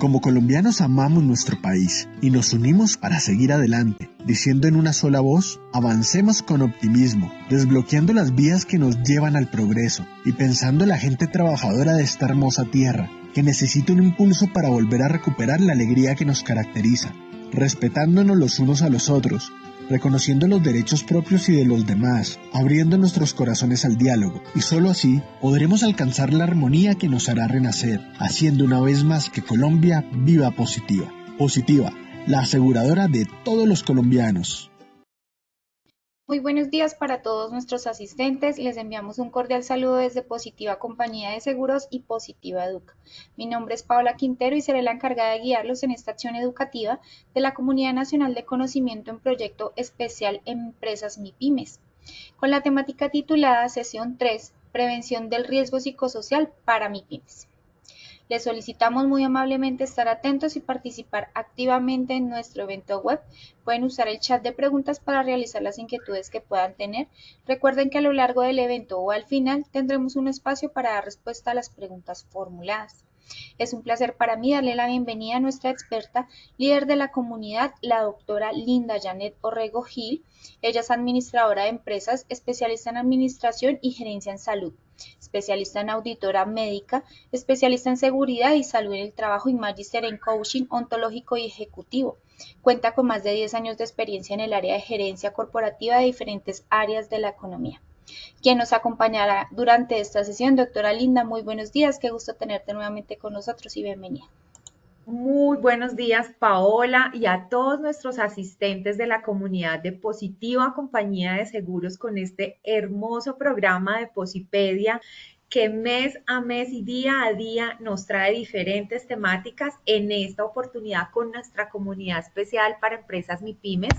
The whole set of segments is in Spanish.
Como colombianos amamos nuestro país y nos unimos para seguir adelante, diciendo en una sola voz, avancemos con optimismo, desbloqueando las vías que nos llevan al progreso y pensando en la gente trabajadora de esta hermosa tierra, que necesita un impulso para volver a recuperar la alegría que nos caracteriza, respetándonos los unos a los otros, reconociendo los derechos propios y de los demás, abriendo nuestros corazones al diálogo, y solo así podremos alcanzar la armonía que nos hará renacer, haciendo una vez más que Colombia viva positiva. Positiva, la aseguradora de todos los colombianos. Muy buenos días para todos nuestros asistentes. Les enviamos un cordial saludo desde Positiva Compañía de Seguros y Positiva Educa. Mi nombre es Paola Quintero y seré la encargada de guiarlos en esta acción educativa de la Comunidad Nacional de Conocimiento en Proyecto Especial Empresas MIPYMES, con la temática titulada Sesión 3, Prevención del Riesgo Psicosocial para MIPYMES. Les solicitamos muy amablemente estar atentos y participar activamente en nuestro evento web. Pueden usar el chat de preguntas para realizar las inquietudes que puedan tener. Recuerden que a lo largo del evento o al final tendremos un espacio para dar respuesta a las preguntas formuladas. Es un placer para mí darle la bienvenida a nuestra experta, líder de la comunidad, la doctora Linda Janet Orrego Gil. Ella es administradora de empresas, especialista en administración y gerencia en salud, especialista en auditora médica, especialista en seguridad y salud en el trabajo y magíster en coaching ontológico y ejecutivo. Cuenta con más de 10 años de experiencia en el área de gerencia corporativa de diferentes áreas de la economía. Quien nos acompañará durante esta sesión, doctora Linda, muy buenos días, qué gusto tenerte nuevamente con nosotros y bienvenida. Muy buenos días, Paola, y a todos nuestros asistentes de la comunidad de Positiva Compañía de Seguros con este hermoso programa de Posipedia que mes a mes y día a día nos trae diferentes temáticas, en esta oportunidad con nuestra comunidad especial para empresas MIPYMES,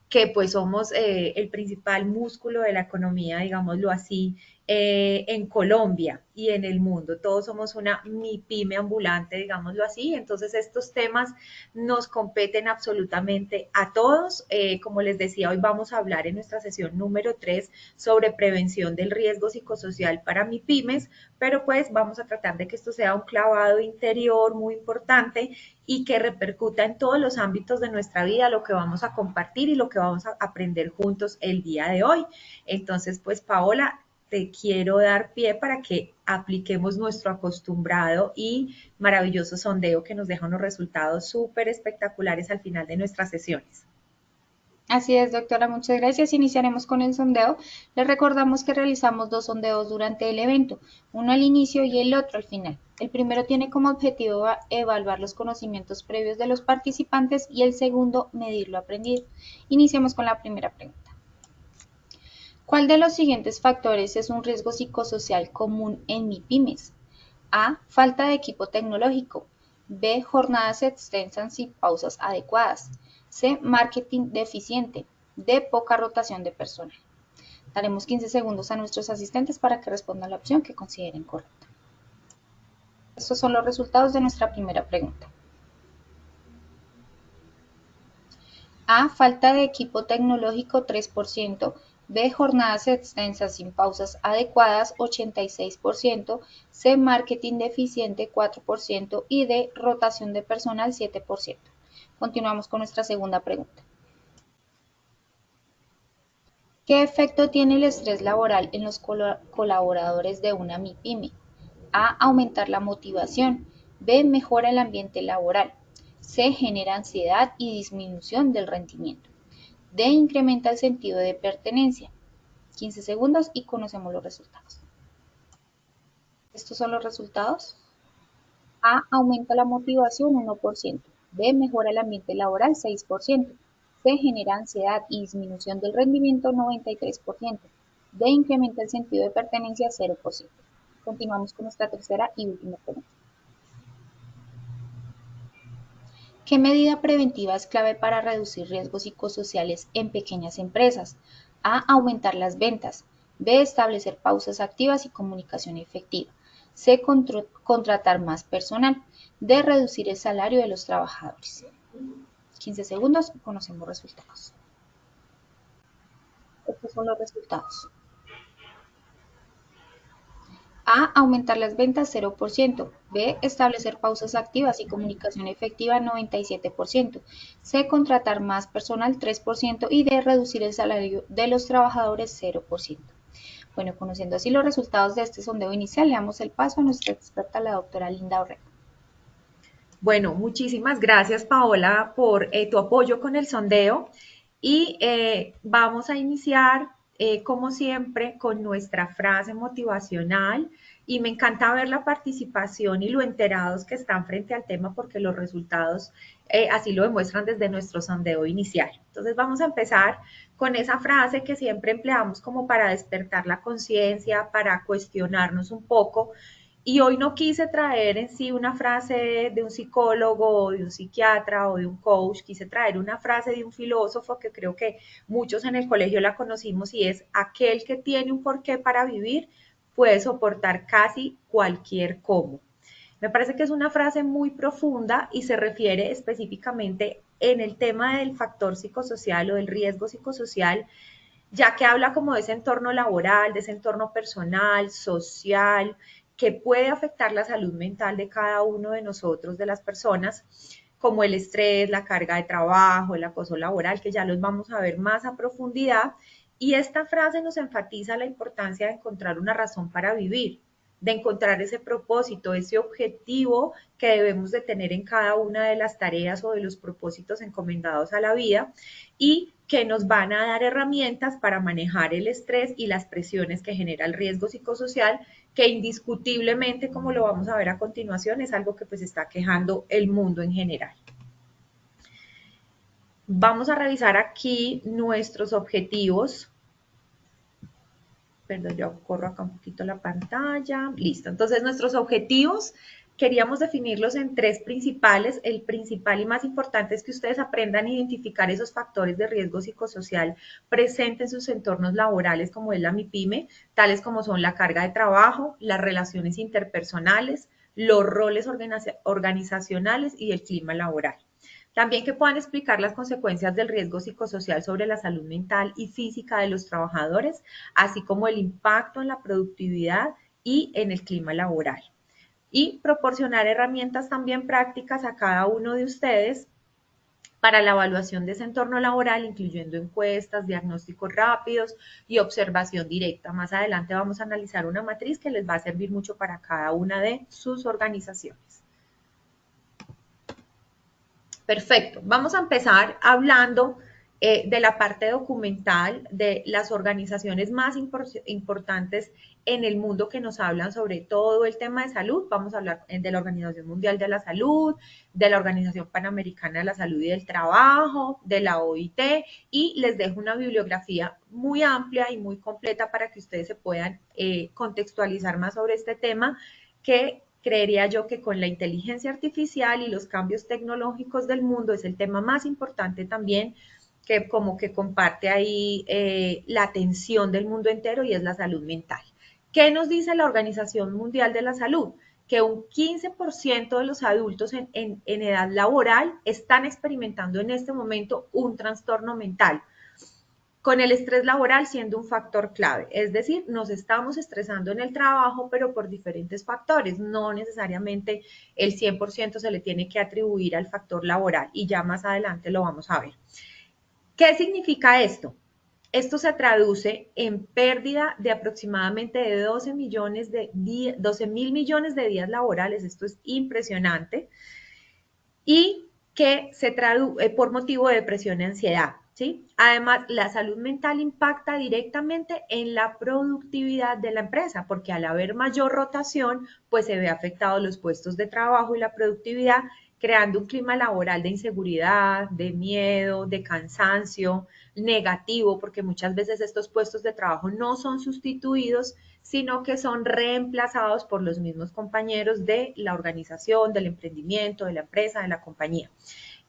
que pues somos el principal músculo de la economía, digámoslo así, en Colombia y en el mundo. Todos somos una MIPYME ambulante, digámoslo así. Entonces estos temas nos competen absolutamente a todos. Como les decía, hoy vamos a hablar en nuestra sesión número 3 sobre prevención del riesgo psicosocial para MIPYMES, pero pues vamos a tratar de que esto sea un clavado interior muy importante y que repercuta en todos los ámbitos de nuestra vida, lo que vamos a compartir y lo que vamos a aprender juntos el día de hoy. Entonces, pues Paola, te quiero dar pie para que apliquemos nuestro acostumbrado y maravilloso sondeo que nos deja unos resultados súper espectaculares al final de nuestras sesiones. Así es, doctora, muchas gracias. Iniciaremos con el sondeo. Les recordamos que realizamos 2 sondeos durante el evento, uno al inicio y el otro al final. El primero tiene como objetivo evaluar los conocimientos previos de los participantes y el segundo, medir lo aprendido. Iniciemos con la primera pregunta. ¿Cuál de los siguientes factores es un riesgo psicosocial común en MIPYMES? A. Falta de equipo tecnológico. B. Jornadas extensas y pausas adecuadas. C. Marketing deficiente. D. Poca rotación de personal. Daremos 15 segundos a nuestros asistentes para que respondan la opción que consideren correcta. Estos son los resultados de nuestra primera pregunta. A. Falta de equipo tecnológico 3%. B. Jornadas extensas sin pausas adecuadas 86%. C. Marketing deficiente 4%. Y D. Rotación de personal 7%. Continuamos con nuestra segunda pregunta. ¿Qué efecto tiene el estrés laboral en los colaboradores de una MIPYME? A. Aumentar la motivación. B. Mejora el ambiente laboral. C. Genera ansiedad y disminución del rendimiento. D. Incrementa el sentido de pertenencia. 15 segundos y conocemos los resultados. Estos son los resultados. A. Aumenta la motivación 1%. B. Mejora el ambiente laboral 6%. C. Genera ansiedad y disminución del rendimiento 93%. D. Incrementa el sentido de pertenencia 0%. Continuamos con nuestra tercera y última pregunta. ¿Qué medida preventiva es clave para reducir riesgos psicosociales en pequeñas empresas? A. Aumentar las ventas. B. Establecer pausas activas y comunicación efectiva. C. Contratar más personal. D. Reducir el salario de los trabajadores. 15 segundos y conocemos resultados. Estos son los resultados. A. A. Aumentar las ventas 0%. B. Establecer pausas activas y comunicación efectiva 97%. C. Contratar más personal 3%. Y D. Reducir el salario de los trabajadores 0%. Bueno, conociendo así los resultados de este sondeo inicial, le damos el paso a nuestra experta, la doctora Linda Orrego. Bueno, muchísimas gracias, Paola, por tu apoyo con el sondeo. Y vamos a iniciar, como siempre, con nuestra frase motivacional. Y me encanta ver la participación y lo enterados que están frente al tema porque los resultados así lo demuestran desde nuestro sondeo inicial. Entonces vamos a empezar con esa frase que siempre empleamos como para despertar la conciencia, para cuestionarnos un poco. Y hoy no quise traer en sí una frase de un psicólogo o de un psiquiatra o de un coach, quise traer una frase de un filósofo que creo que muchos en el colegio la conocimos y es: aquel que tiene un porqué para vivir puede soportar casi cualquier cómo. Me parece que es una frase muy profunda y se refiere específicamente en el tema del factor psicosocial o del riesgo psicosocial, ya que habla como de ese entorno laboral, de ese entorno personal, social, que puede afectar la salud mental de cada uno de nosotros, de las personas, como el estrés, la carga de trabajo, el acoso laboral, que ya los vamos a ver más a profundidad. Y esta frase nos enfatiza la importancia de encontrar una razón para vivir, de encontrar ese propósito, ese objetivo que debemos de tener en cada una de las tareas o de los propósitos encomendados a la vida y que nos van a dar herramientas para manejar el estrés y las presiones que genera el riesgo psicosocial, que indiscutiblemente, como lo vamos a ver a continuación, es algo que pues está quejando el mundo en general. Vamos a revisar aquí nuestros objetivos. Perdón, yo corro acá un poquito la pantalla. Listo. Entonces, nuestros objetivos queríamos definirlos en tres principales. El principal y más importante es que ustedes aprendan a identificar esos factores de riesgo psicosocial presentes en sus entornos laborales, como es la MIPYME, tales como son la carga de trabajo, las relaciones interpersonales, los roles organizacionales y el clima laboral. También que puedan explicar las consecuencias del riesgo psicosocial sobre la salud mental y física de los trabajadores, así como el impacto en la productividad y en el clima laboral. Y proporcionar herramientas también prácticas a cada uno de ustedes para la evaluación de ese entorno laboral, incluyendo encuestas, diagnósticos rápidos y observación directa. Más adelante vamos a analizar una matriz que les va a servir mucho para cada una de sus organizaciones. Perfecto. Vamos a empezar hablando de la parte documental de las organizaciones más importantes en el mundo que nos hablan sobre todo el tema de salud. Vamos a hablar de la Organización Mundial de la Salud, de la Organización Panamericana de la Salud y del Trabajo, de la OIT, y les dejo una bibliografía muy amplia y muy completa para que ustedes se puedan contextualizar más sobre este tema, que creería yo que con la inteligencia artificial y los cambios tecnológicos del mundo es el tema más importante también, que como que comparte ahí la atención del mundo entero, y es la salud mental. ¿Qué nos dice la Organización Mundial de la Salud? Que un 15% de los adultos en edad laboral están experimentando en este momento un trastorno mental, con el estrés laboral siendo un factor clave. Es decir, nos estamos estresando en el trabajo, pero por diferentes factores. No necesariamente el 100% se le tiene que atribuir al factor laboral, y ya más adelante lo vamos a ver. ¿Qué significa esto? Esto se traduce en pérdida de aproximadamente de 12 mil millones de días laborales. Esto es impresionante. Y que se traduce por motivo de depresión y ansiedad, ¿sí? Además, la salud mental impacta directamente en la productividad de la empresa, porque al haber mayor rotación, pues se ve afectados los puestos de trabajo y la productividad, creando un clima laboral de inseguridad, de miedo, de cansancio negativo, porque muchas veces estos puestos de trabajo no son sustituidos, sino que son reemplazados por los mismos compañeros de la organización, del emprendimiento, de la empresa, de la compañía,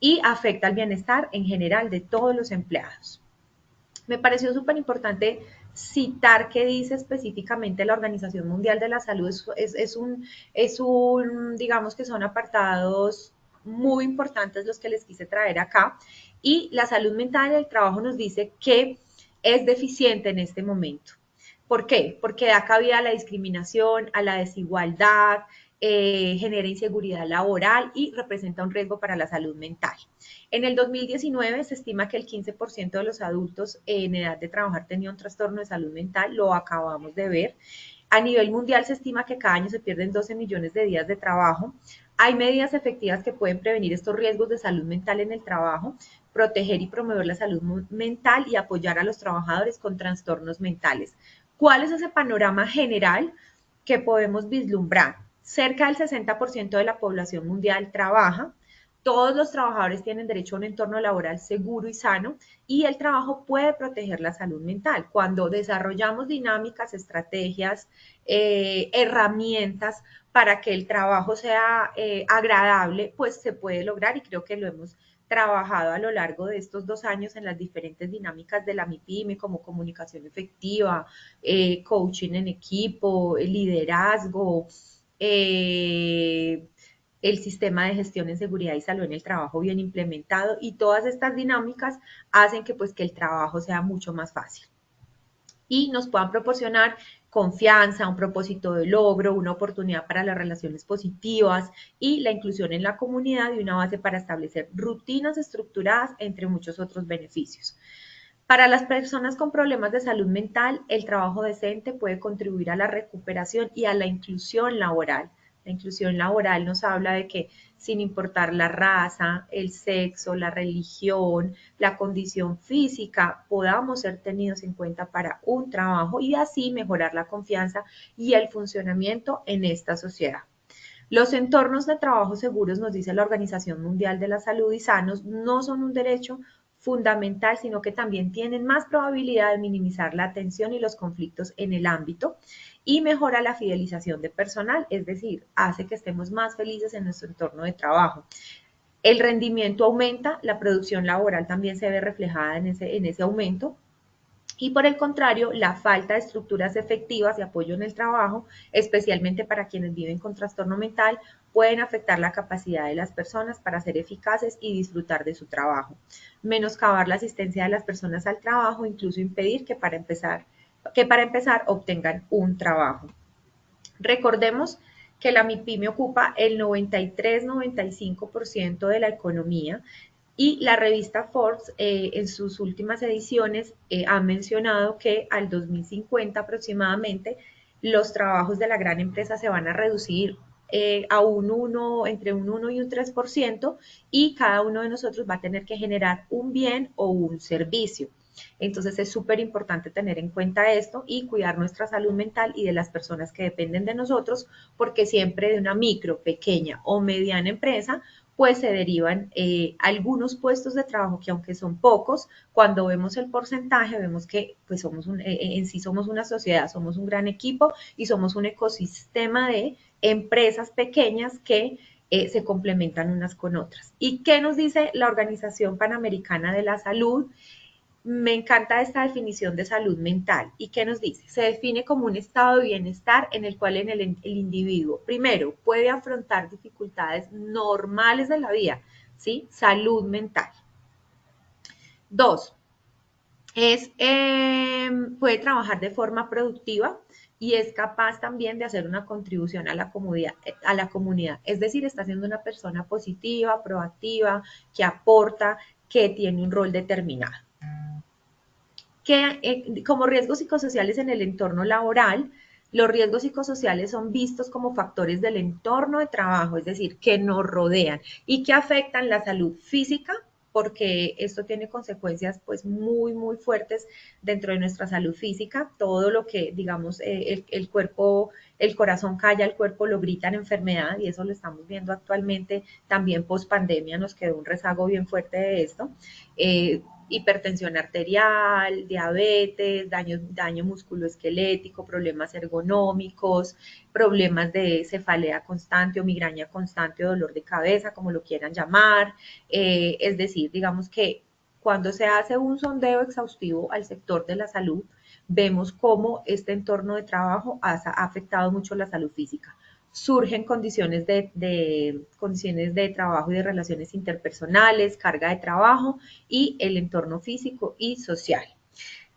y afecta el bienestar en general de todos los empleados. Me pareció súper importante citar qué dice específicamente la Organización Mundial de la Salud. Digamos que son apartados muy importantes los que les quise traer acá, y la salud mental del trabajo nos dice que es deficiente en este momento. ¿Por qué? Porque da cabida a la discriminación, a la desigualdad, genera inseguridad laboral y representa un riesgo para la salud mental. En el 2019 se estima que el 15% de los adultos en edad de trabajar tenía un trastorno de salud mental, lo acabamos de ver. A nivel mundial se estima que cada año se pierden 12 millones de días de trabajo. Hay medidas efectivas que pueden prevenir estos riesgos de salud mental en el trabajo, proteger y promover la salud mental y apoyar a los trabajadores con trastornos mentales. ¿Cuál es ese panorama general que podemos vislumbrar? Cerca del 60% de la población mundial trabaja, todos los trabajadores tienen derecho a un entorno laboral seguro y sano y el trabajo puede proteger la salud mental. Cuando desarrollamos dinámicas, estrategias, herramientas para que el trabajo sea agradable, pues se puede lograr y creo que lo hemos trabajado a lo largo de estos 2 años en las diferentes dinámicas de la MIPYME, como comunicación efectiva, coaching en equipo, liderazgo, el sistema de gestión en seguridad y salud en el trabajo bien implementado, y todas estas dinámicas hacen que, pues, que el trabajo sea mucho más fácil y nos puedan proporcionar confianza, un propósito de logro, una oportunidad para las relaciones positivas y la inclusión en la comunidad y una base para establecer rutinas estructuradas, entre muchos otros beneficios. Para las personas con problemas de salud mental, el trabajo decente puede contribuir a la recuperación y a la inclusión laboral. La inclusión laboral nos habla de que sin importar la raza, el sexo, la religión, la condición física, podamos ser tenidos en cuenta para un trabajo y así mejorar la confianza y el funcionamiento en esta sociedad. Los entornos de trabajo seguros, nos dice la Organización Mundial de la Salud y Sanos, no son un derecho fundamental, sino que también tienen más probabilidad de minimizar la tensión y los conflictos en el ámbito y mejora la fidelización de personal, es decir, hace que estemos más felices en nuestro entorno de trabajo. El rendimiento aumenta, la producción laboral también se ve reflejada en ese aumento. Y por el contrario, la falta de estructuras efectivas y apoyo en el trabajo, especialmente para quienes viven con trastorno mental, pueden afectar la capacidad de las personas para ser eficaces y disfrutar de su trabajo. Menoscabar la asistencia de las personas al trabajo, incluso impedir que para empezar obtengan un trabajo. Recordemos que la MIPYME ocupa el 93-95% de la economía y la revista Forbes en sus últimas ediciones ha mencionado que al 2050 aproximadamente los trabajos de la gran empresa se van a reducir a entre un 1 y un 3% y cada uno de nosotros va a tener que generar un bien o un servicio. Entonces es súper importante tener en cuenta esto y cuidar nuestra salud mental y de las personas que dependen de nosotros, porque siempre de una micro, pequeña o mediana empresa, pues se derivan algunos puestos de trabajo que aunque son pocos, cuando vemos el porcentaje, vemos que pues en sí somos una sociedad, somos un gran equipo y somos un ecosistema de empresas pequeñas que se complementan unas con otras. ¿Y qué nos dice la Organización Panamericana de la Salud? Me encanta esta definición de salud mental. ¿Y qué nos dice? Se define como un estado de bienestar en el cual el individuo, primero, puede afrontar dificultades normales de la vida, ¿sí? Salud mental. Dos, puede trabajar de forma productiva y es capaz también de hacer una contribución a la comunidad. Es decir, está siendo una persona positiva, proactiva, que aporta, que tiene un rol determinado. Como riesgos psicosociales en el entorno laboral, los riesgos psicosociales son vistos como factores del entorno de trabajo, es decir, que nos rodean y que afectan la salud física, porque esto tiene consecuencias pues muy, muy fuertes dentro de nuestra salud física. Todo lo que, digamos, el cuerpo, el corazón calla, el cuerpo lo grita en enfermedad y eso lo estamos viendo actualmente. También post pandemia nos quedó un rezago bien fuerte de esto. Hipertensión arterial, diabetes, daño musculoesquelético, problemas ergonómicos, problemas de cefalea constante o migraña constante o dolor de cabeza, como lo quieran llamar. Es decir, digamos que cuando se hace un sondeo exhaustivo al sector de la salud, vemos cómo este entorno de trabajo ha afectado mucho la salud física. Surgen condiciones de trabajo y de relaciones interpersonales, carga de trabajo y el entorno físico y social.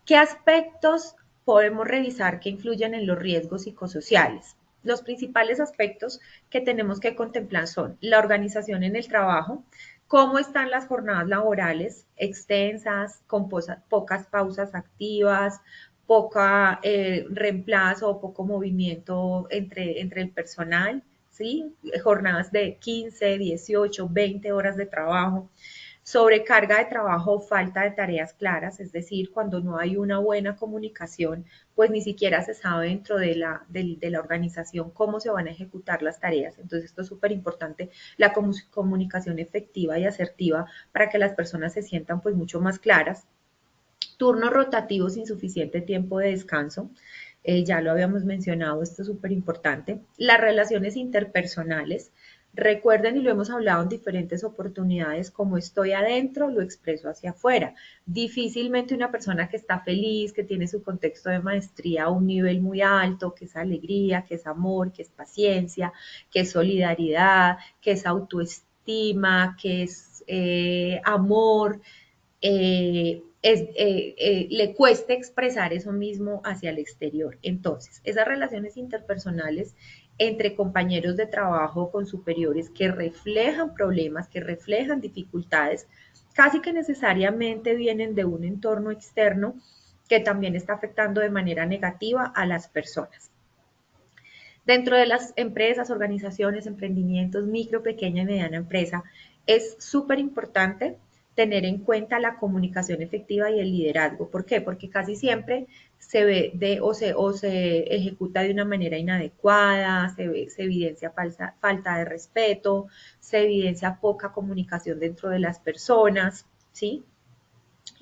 ¿Qué aspectos podemos revisar qué influyen en los riesgos psicosociales. Los principales aspectos que tenemos que contemplar son la organización en el trabajo, cómo están las jornadas laborales extensas, con pocas pausas activas, poca reemplazo o poco movimiento entre el personal, ¿sí? Jornadas de 15, 18, 20 horas de trabajo, sobrecarga de trabajo o falta de tareas claras, es decir, cuando no hay una buena comunicación, pues ni siquiera se sabe dentro de la organización cómo se van a ejecutar las tareas. Entonces, esto es súper importante, la comunicación efectiva y asertiva para que las personas se sientan pues mucho más claras. Turnos rotativos sin suficiente tiempo de descanso, ya lo habíamos mencionado, esto es súper importante. Las relaciones interpersonales, recuerden y lo hemos hablado en diferentes oportunidades, como estoy adentro, lo expreso hacia afuera. Difícilmente una persona que está feliz, que tiene su contexto de maestría a un nivel muy alto, que es alegría, que es amor, que es paciencia, que es solidaridad, que es autoestima, que es amor, le cuesta expresar eso mismo hacia el exterior. Entonces, esas relaciones interpersonales entre compañeros de trabajo con superiores que reflejan problemas, que reflejan dificultades, casi que necesariamente vienen de un entorno externo que también está afectando de manera negativa a las personas. Dentro de las empresas, organizaciones, emprendimientos, micro, pequeña y mediana empresa, es súper importante tener en cuenta la comunicación efectiva y el liderazgo. ¿Por qué? Porque casi siempre se ve o se ejecuta de una manera inadecuada, se evidencia falta de respeto, se evidencia poca comunicación dentro de las personas, ¿sí?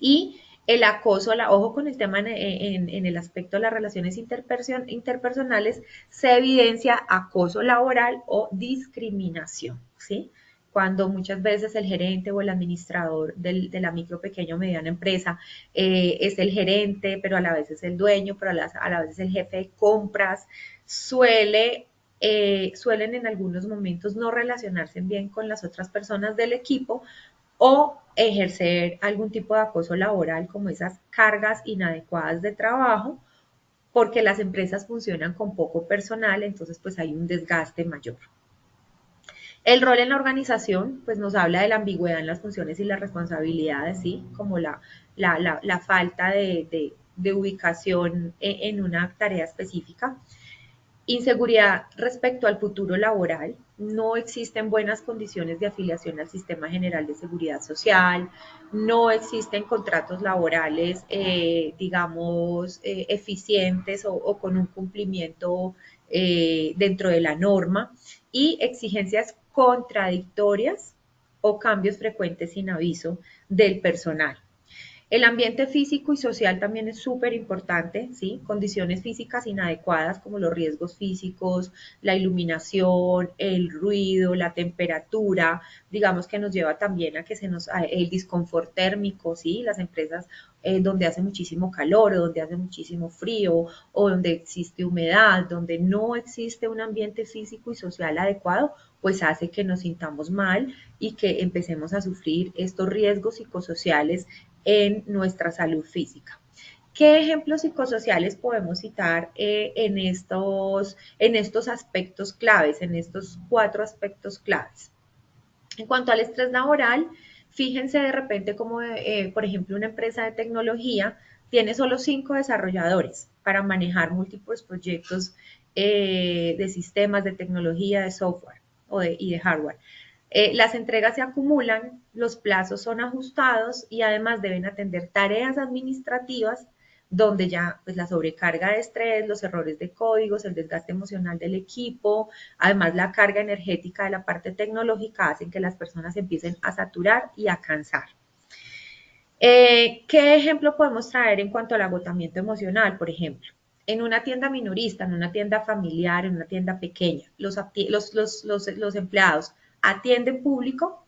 Y el acoso, ojo con el tema en el aspecto de las relaciones interpersonales, se evidencia acoso laboral o discriminación, ¿sí? Cuando muchas veces el gerente o el administrador de la micro, pequeña o mediana empresa es el gerente, pero a la vez es el dueño, pero a la vez es el jefe de compras, suelen en algunos momentos no relacionarse bien con las otras personas del equipo o ejercer algún tipo de acoso laboral como esas cargas inadecuadas de trabajo, porque las empresas funcionan con poco personal, entonces pues hay un desgaste mayor. El rol en la organización, pues nos habla de la ambigüedad en las funciones y las responsabilidades, ¿sí? Como la falta de ubicación en una tarea específica. Inseguridad respecto al futuro laboral. No existen buenas condiciones de afiliación al Sistema General de Seguridad Social, no existen contratos laborales, digamos, eficientes o con un cumplimiento dentro de la norma y exigencias contradictorias o cambios frecuentes sin aviso del personal. El ambiente físico y social también es súper importante, ¿sí? Condiciones físicas inadecuadas como los riesgos físicos, la iluminación, el ruido, la temperatura, digamos que nos lleva también a que el disconfort térmico, ¿sí? Las empresas donde hace muchísimo calor o donde hace muchísimo frío o donde existe humedad, donde no existe un ambiente físico y social adecuado, pues hace que nos sintamos mal y que empecemos a sufrir estos riesgos psicosociales en nuestra salud física. ¿Qué ejemplos psicosociales podemos citar en estos aspectos claves, en estos 4 aspectos claves? En cuanto al estrés laboral, fíjense de repente como, por ejemplo, una empresa de tecnología tiene solo 5 desarrolladores para manejar múltiples proyectos de sistemas, de tecnología, de software y de hardware. Las entregas se acumulan, los plazos son ajustados y además deben atender tareas administrativas donde ya pues la sobrecarga de estrés, los errores de códigos, el desgaste emocional del equipo, además la carga energética de la parte tecnológica hacen que las personas empiecen a saturar y a cansar. ¿Qué ejemplo podemos traer en cuanto al agotamiento emocional? Por ejemplo, en una tienda minorista, en una tienda familiar, en una tienda pequeña, los empleados atienden público,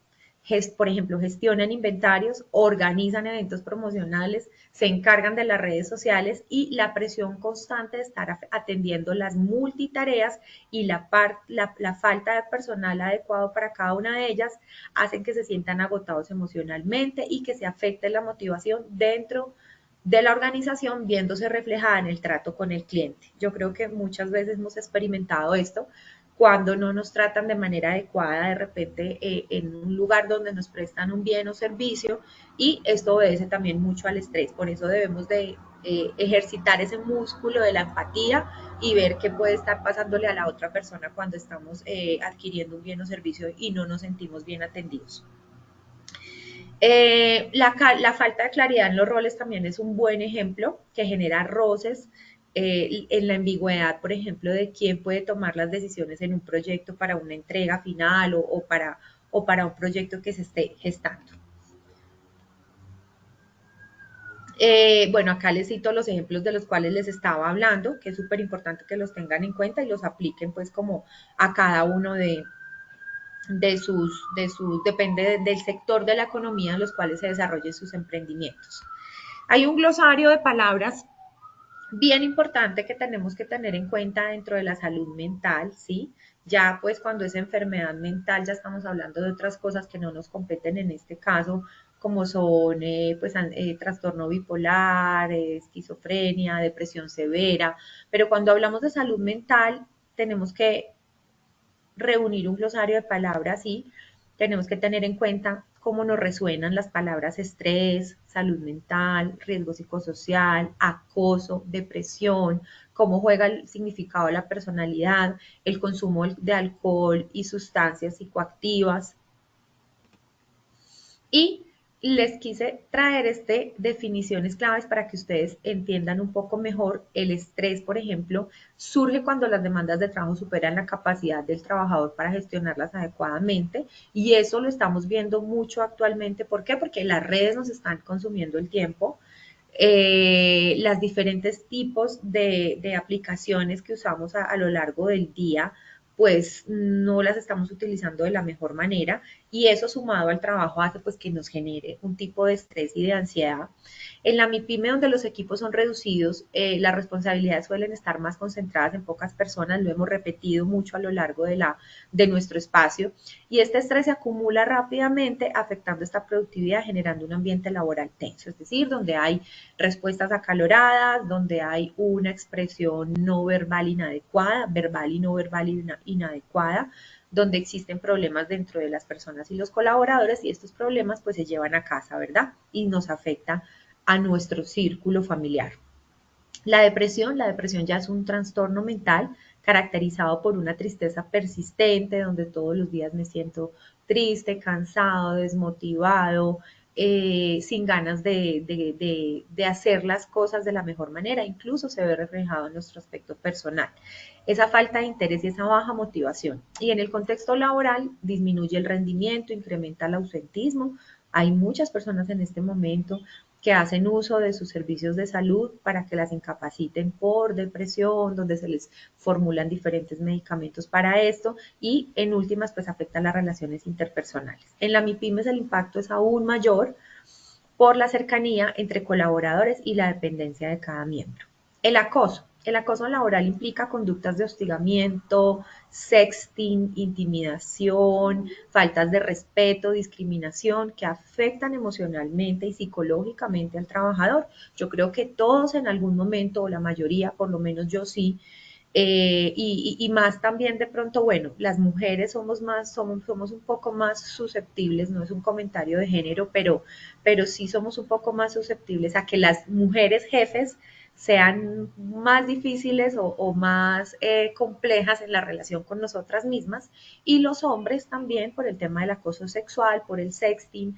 por ejemplo, gestionan inventarios, organizan eventos promocionales, se encargan de las redes sociales y la presión constante de estar atendiendo las multitareas y la falta de personal adecuado para cada una de ellas hacen que se sientan agotados emocionalmente y que se afecte la motivación dentro de la organización viéndose reflejada en el trato con el cliente. Yo creo que muchas veces hemos experimentado esto cuando no nos tratan de manera adecuada de repente en un lugar donde nos prestan un bien o servicio, y esto obedece también mucho al estrés. Por eso debemos de ejercitar ese músculo de la empatía y ver qué puede estar pasándole a la otra persona cuando estamos adquiriendo un bien o servicio y no nos sentimos bien atendidos. La falta de claridad en los roles también es un buen ejemplo que genera roces en la ambigüedad, por ejemplo, de quién puede tomar las decisiones en un proyecto para una entrega final o para un proyecto que se esté gestando. Bueno, acá les cito los ejemplos de los cuales les estaba hablando, que es súper importante que los tengan en cuenta y los apliquen pues como a cada uno depende del sector de la economía en los cuales se desarrollen sus emprendimientos. Hay un glosario de palabras bien importante que tenemos que tener en cuenta dentro de la salud mental, ¿sí? Ya pues cuando es enfermedad mental ya estamos hablando de otras cosas que no nos competen en este caso, como son trastorno bipolar, esquizofrenia, depresión severa, pero cuando hablamos de salud mental tenemos que reunir un glosario de palabras y tenemos que tener en cuenta cómo nos resuenan las palabras estrés, salud mental, riesgo psicosocial, acoso, depresión, cómo juega el significado de la personalidad, el consumo de alcohol y sustancias psicoactivas. Y les quise traer definiciones claves para que ustedes entiendan un poco mejor. El estrés, por ejemplo, surge cuando las demandas de trabajo superan la capacidad del trabajador para gestionarlas adecuadamente, y eso lo estamos viendo mucho actualmente. ¿Por qué? Porque las redes nos están consumiendo el tiempo. Las diferentes tipos de aplicaciones que usamos a lo largo del día, pues no las estamos utilizando de la mejor manera, y eso sumado al trabajo hace pues que nos genere un tipo de estrés y de ansiedad. En la MIPYME, donde los equipos son reducidos, las responsabilidades suelen estar más concentradas en pocas personas, lo hemos repetido mucho a lo largo de nuestro espacio, y este estrés se acumula rápidamente afectando esta productividad, generando un ambiente laboral tenso, es decir, donde hay respuestas acaloradas, donde hay una expresión no verbal inadecuada, verbal y no verbal inadecuada, donde existen problemas dentro de las personas y los colaboradores, y estos problemas pues se llevan a casa, ¿verdad? Y nos afecta a nuestro círculo familiar. La depresión ya es un trastorno mental caracterizado por una tristeza persistente, donde todos los días me siento triste, cansado, desmotivado, sin ganas de hacer las cosas de la mejor manera. Incluso se ve reflejado en nuestro aspecto personal. Esa falta de interés y esa baja motivación. Y en el contexto laboral disminuye el rendimiento, incrementa el ausentismo. Hay muchas personas en este momento que hacen uso de sus servicios de salud para que las incapaciten por depresión, donde se les formulan diferentes medicamentos para esto, y en últimas pues afecta las relaciones interpersonales. En la MIPYMES el impacto es aún mayor por la cercanía entre colaboradores y la dependencia de cada miembro. El acoso. El acoso laboral implica conductas de hostigamiento, sexting, intimidación, faltas de respeto, discriminación que afectan emocionalmente y psicológicamente al trabajador. Yo creo que todos en algún momento, o la mayoría, por lo menos yo sí, y más también de pronto, bueno, las mujeres somos un poco más susceptibles, no es un comentario de género, pero sí somos un poco más susceptibles a que las mujeres jefes sean más difíciles o más complejas en la relación con nosotras mismas, y los hombres también por el tema del acoso sexual, por el sexting,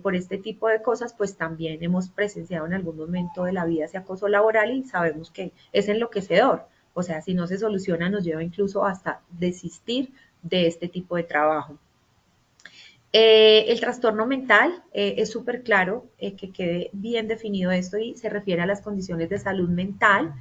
por este tipo de cosas, pues también hemos presenciado en algún momento de la vida ese acoso laboral y sabemos que es enloquecedor. O sea, si no se soluciona, nos lleva incluso hasta desistir de este tipo de trabajo. El trastorno mental es súper claro que quede bien definido esto, y se refiere a las condiciones de salud mental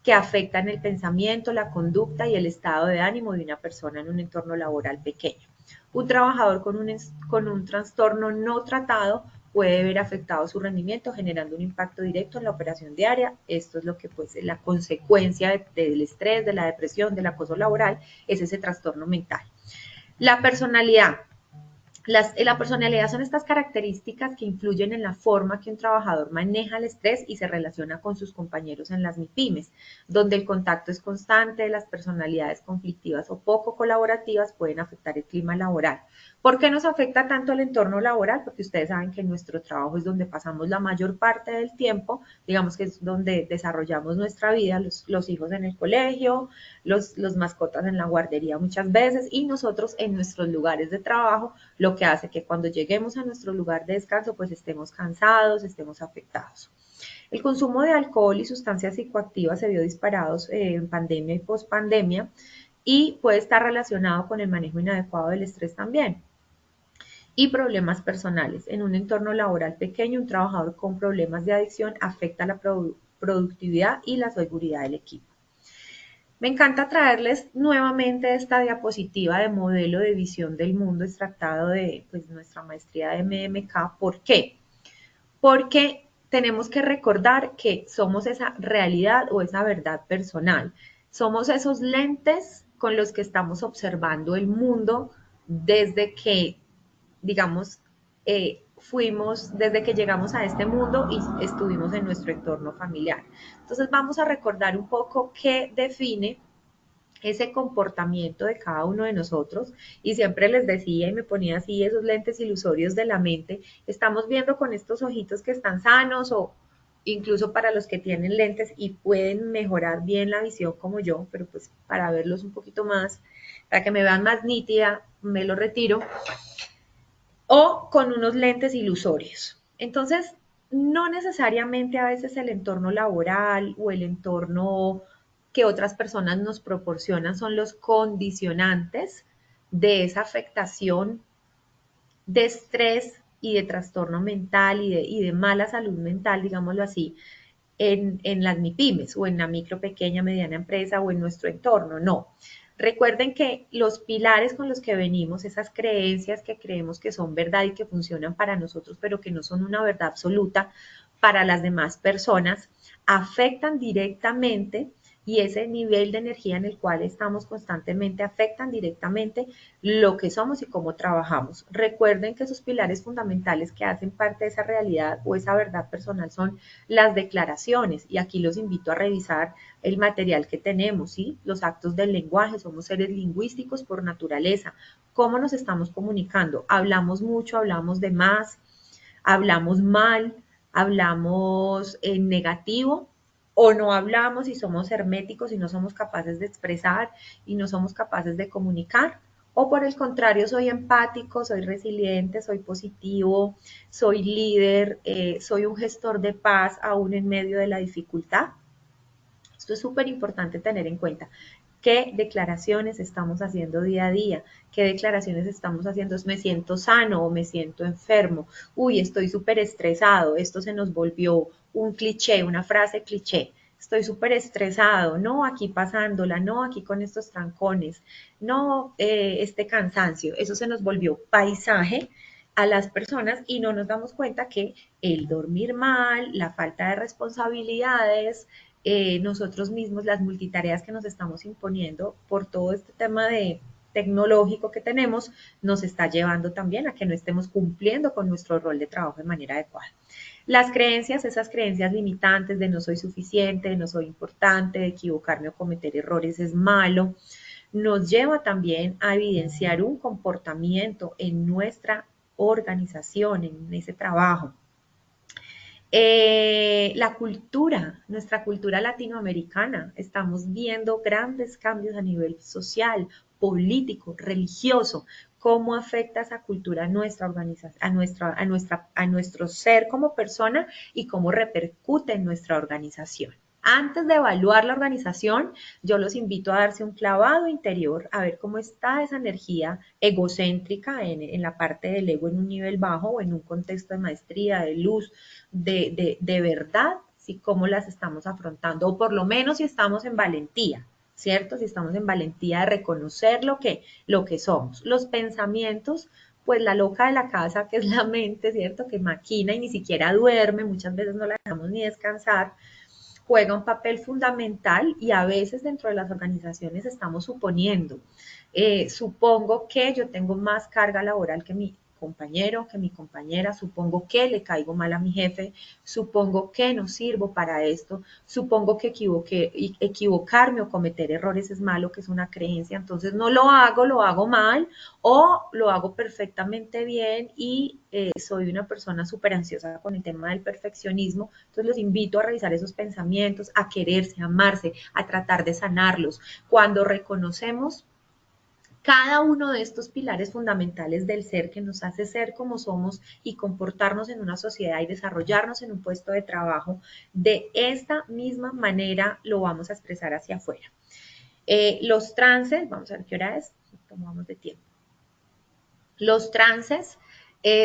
que afectan el pensamiento, la conducta y el estado de ánimo de una persona en un entorno laboral pequeño. Un trabajador con un trastorno no tratado puede ver afectado su rendimiento, generando un impacto directo en la operación diaria. Esto es lo que pues la consecuencia del estrés, de la depresión, del acoso laboral, es ese trastorno mental. La personalidad. La personalidad son estas características que influyen en la forma que un trabajador maneja el estrés y se relaciona con sus compañeros en las MIPYMES, donde el contacto es constante, las personalidades conflictivas o poco colaborativas pueden afectar el clima laboral. ¿Por qué nos afecta tanto el entorno laboral? Porque ustedes saben que nuestro trabajo es donde pasamos la mayor parte del tiempo, digamos que es donde desarrollamos nuestra vida, los hijos en el colegio, los mascotas en la guardería muchas veces y nosotros en nuestros lugares de trabajo, lo que hace que cuando lleguemos a nuestro lugar de descanso pues estemos cansados, estemos afectados. El consumo de alcohol y sustancias psicoactivas se vio disparados en pandemia y pospandemia y puede estar relacionado con el manejo inadecuado del estrés también y problemas personales. En un entorno laboral pequeño, un trabajador con problemas de adicción afecta la productividad y la seguridad del equipo. Me encanta traerles nuevamente esta diapositiva de modelo de visión del mundo extractado de pues, nuestra maestría de MMK. ¿Por qué? Porque tenemos que recordar que somos esa realidad o esa verdad personal. Somos esos lentes con los que estamos observando el mundo desde que, digamos, fuimos, desde que llegamos a este mundo y estuvimos en nuestro entorno familiar. Entonces vamos a recordar un poco qué define ese comportamiento de cada uno de nosotros y siempre les decía y me ponía así esos lentes ilusorios de la mente, estamos viendo con estos ojitos que están sanos o incluso para los que tienen lentes y pueden mejorar bien la visión como yo, pero pues para verlos un poquito más, para que me vean más nítida, me lo retiro, o con unos lentes ilusorios. Entonces, no necesariamente a veces el entorno laboral o el entorno que otras personas nos proporcionan son los condicionantes de esa afectación de estrés y de trastorno mental y de mala salud mental, digámoslo así, en las MIPYMES o en la micro, pequeña, mediana empresa o en nuestro entorno. No. Recuerden que los pilares con los que venimos, esas creencias que creemos que son verdad y que funcionan para nosotros, pero que no son una verdad absoluta para las demás personas, afectan directamente y ese nivel de energía en el cual estamos constantemente afectan directamente lo que somos y cómo trabajamos. Recuerden que esos pilares fundamentales que hacen parte de esa realidad o esa verdad personal son las declaraciones y aquí los invito a revisar el material que tenemos, ¿sí? Los actos del lenguaje, somos seres lingüísticos por naturaleza. ¿Cómo nos estamos comunicando? Hablamos mucho, hablamos de más, hablamos mal, hablamos en negativo o no hablamos y somos herméticos y no somos capaces de expresar y no somos capaces de comunicar. O por el contrario, soy empático, soy resiliente, soy positivo, soy líder, soy un gestor de paz aún en medio de la dificultad. Esto es súper importante tener en cuenta. ¿Qué declaraciones estamos haciendo día a día? ¿Qué declaraciones estamos haciendo? ¿Me siento sano o me siento enfermo? Uy, estoy súper estresado. Esto se nos volvió un cliché, una frase cliché. Estoy súper estresado, no aquí pasándola, no aquí con estos trancones, no este cansancio. Eso se nos volvió paisaje a las personas y no nos damos cuenta que el dormir mal, la falta de responsabilidades, nosotros mismos, las multitareas que nos estamos imponiendo por todo este tema de tecnológico que tenemos, nos está llevando también a que no estemos cumpliendo con nuestro rol de trabajo de manera adecuada. Las creencias, esas creencias limitantes de no soy suficiente, de no soy importante, de equivocarme o cometer errores es malo, nos lleva también a evidenciar un comportamiento en nuestra organización, en ese trabajo. La cultura, nuestra cultura latinoamericana, estamos viendo grandes cambios a nivel social, político, religioso, cómo afecta esa cultura a nuestra organización, a nuestro ser como persona y cómo repercute en nuestra organización. Antes de evaluar la organización, yo los invito a darse un clavado interior, a ver cómo está esa energía egocéntrica en la parte del ego en un nivel bajo o en un contexto de maestría, de luz, de verdad, ¿sí? Cómo las estamos afrontando, o por lo menos si estamos en valentía, ¿cierto? Si estamos en valentía de reconocer lo que somos. Los pensamientos, pues la loca de la casa, que es la mente, ¿cierto? Que maquina y ni siquiera duerme, muchas veces no la dejamos ni descansar, juega un papel fundamental y a veces dentro de las organizaciones estamos suponiendo, supongo que yo tengo más carga laboral que mi compañero, que mi compañera, supongo que le caigo mal a mi jefe, supongo que no sirvo para esto, supongo que equivocarme o cometer errores es malo, que es una creencia, entonces no lo hago mal o lo hago perfectamente bien y soy una persona súper ansiosa con el tema del perfeccionismo. Entonces los invito a revisar esos pensamientos, a quererse, a amarse, a tratar de sanarlos. Cuando reconocemos cada uno de estos pilares fundamentales del ser que nos hace ser como somos y comportarnos en una sociedad y desarrollarnos en un puesto de trabajo, de esta misma manera lo vamos a expresar hacia afuera. Los trances, vamos a ver qué hora es, tomamos de tiempo. Los trances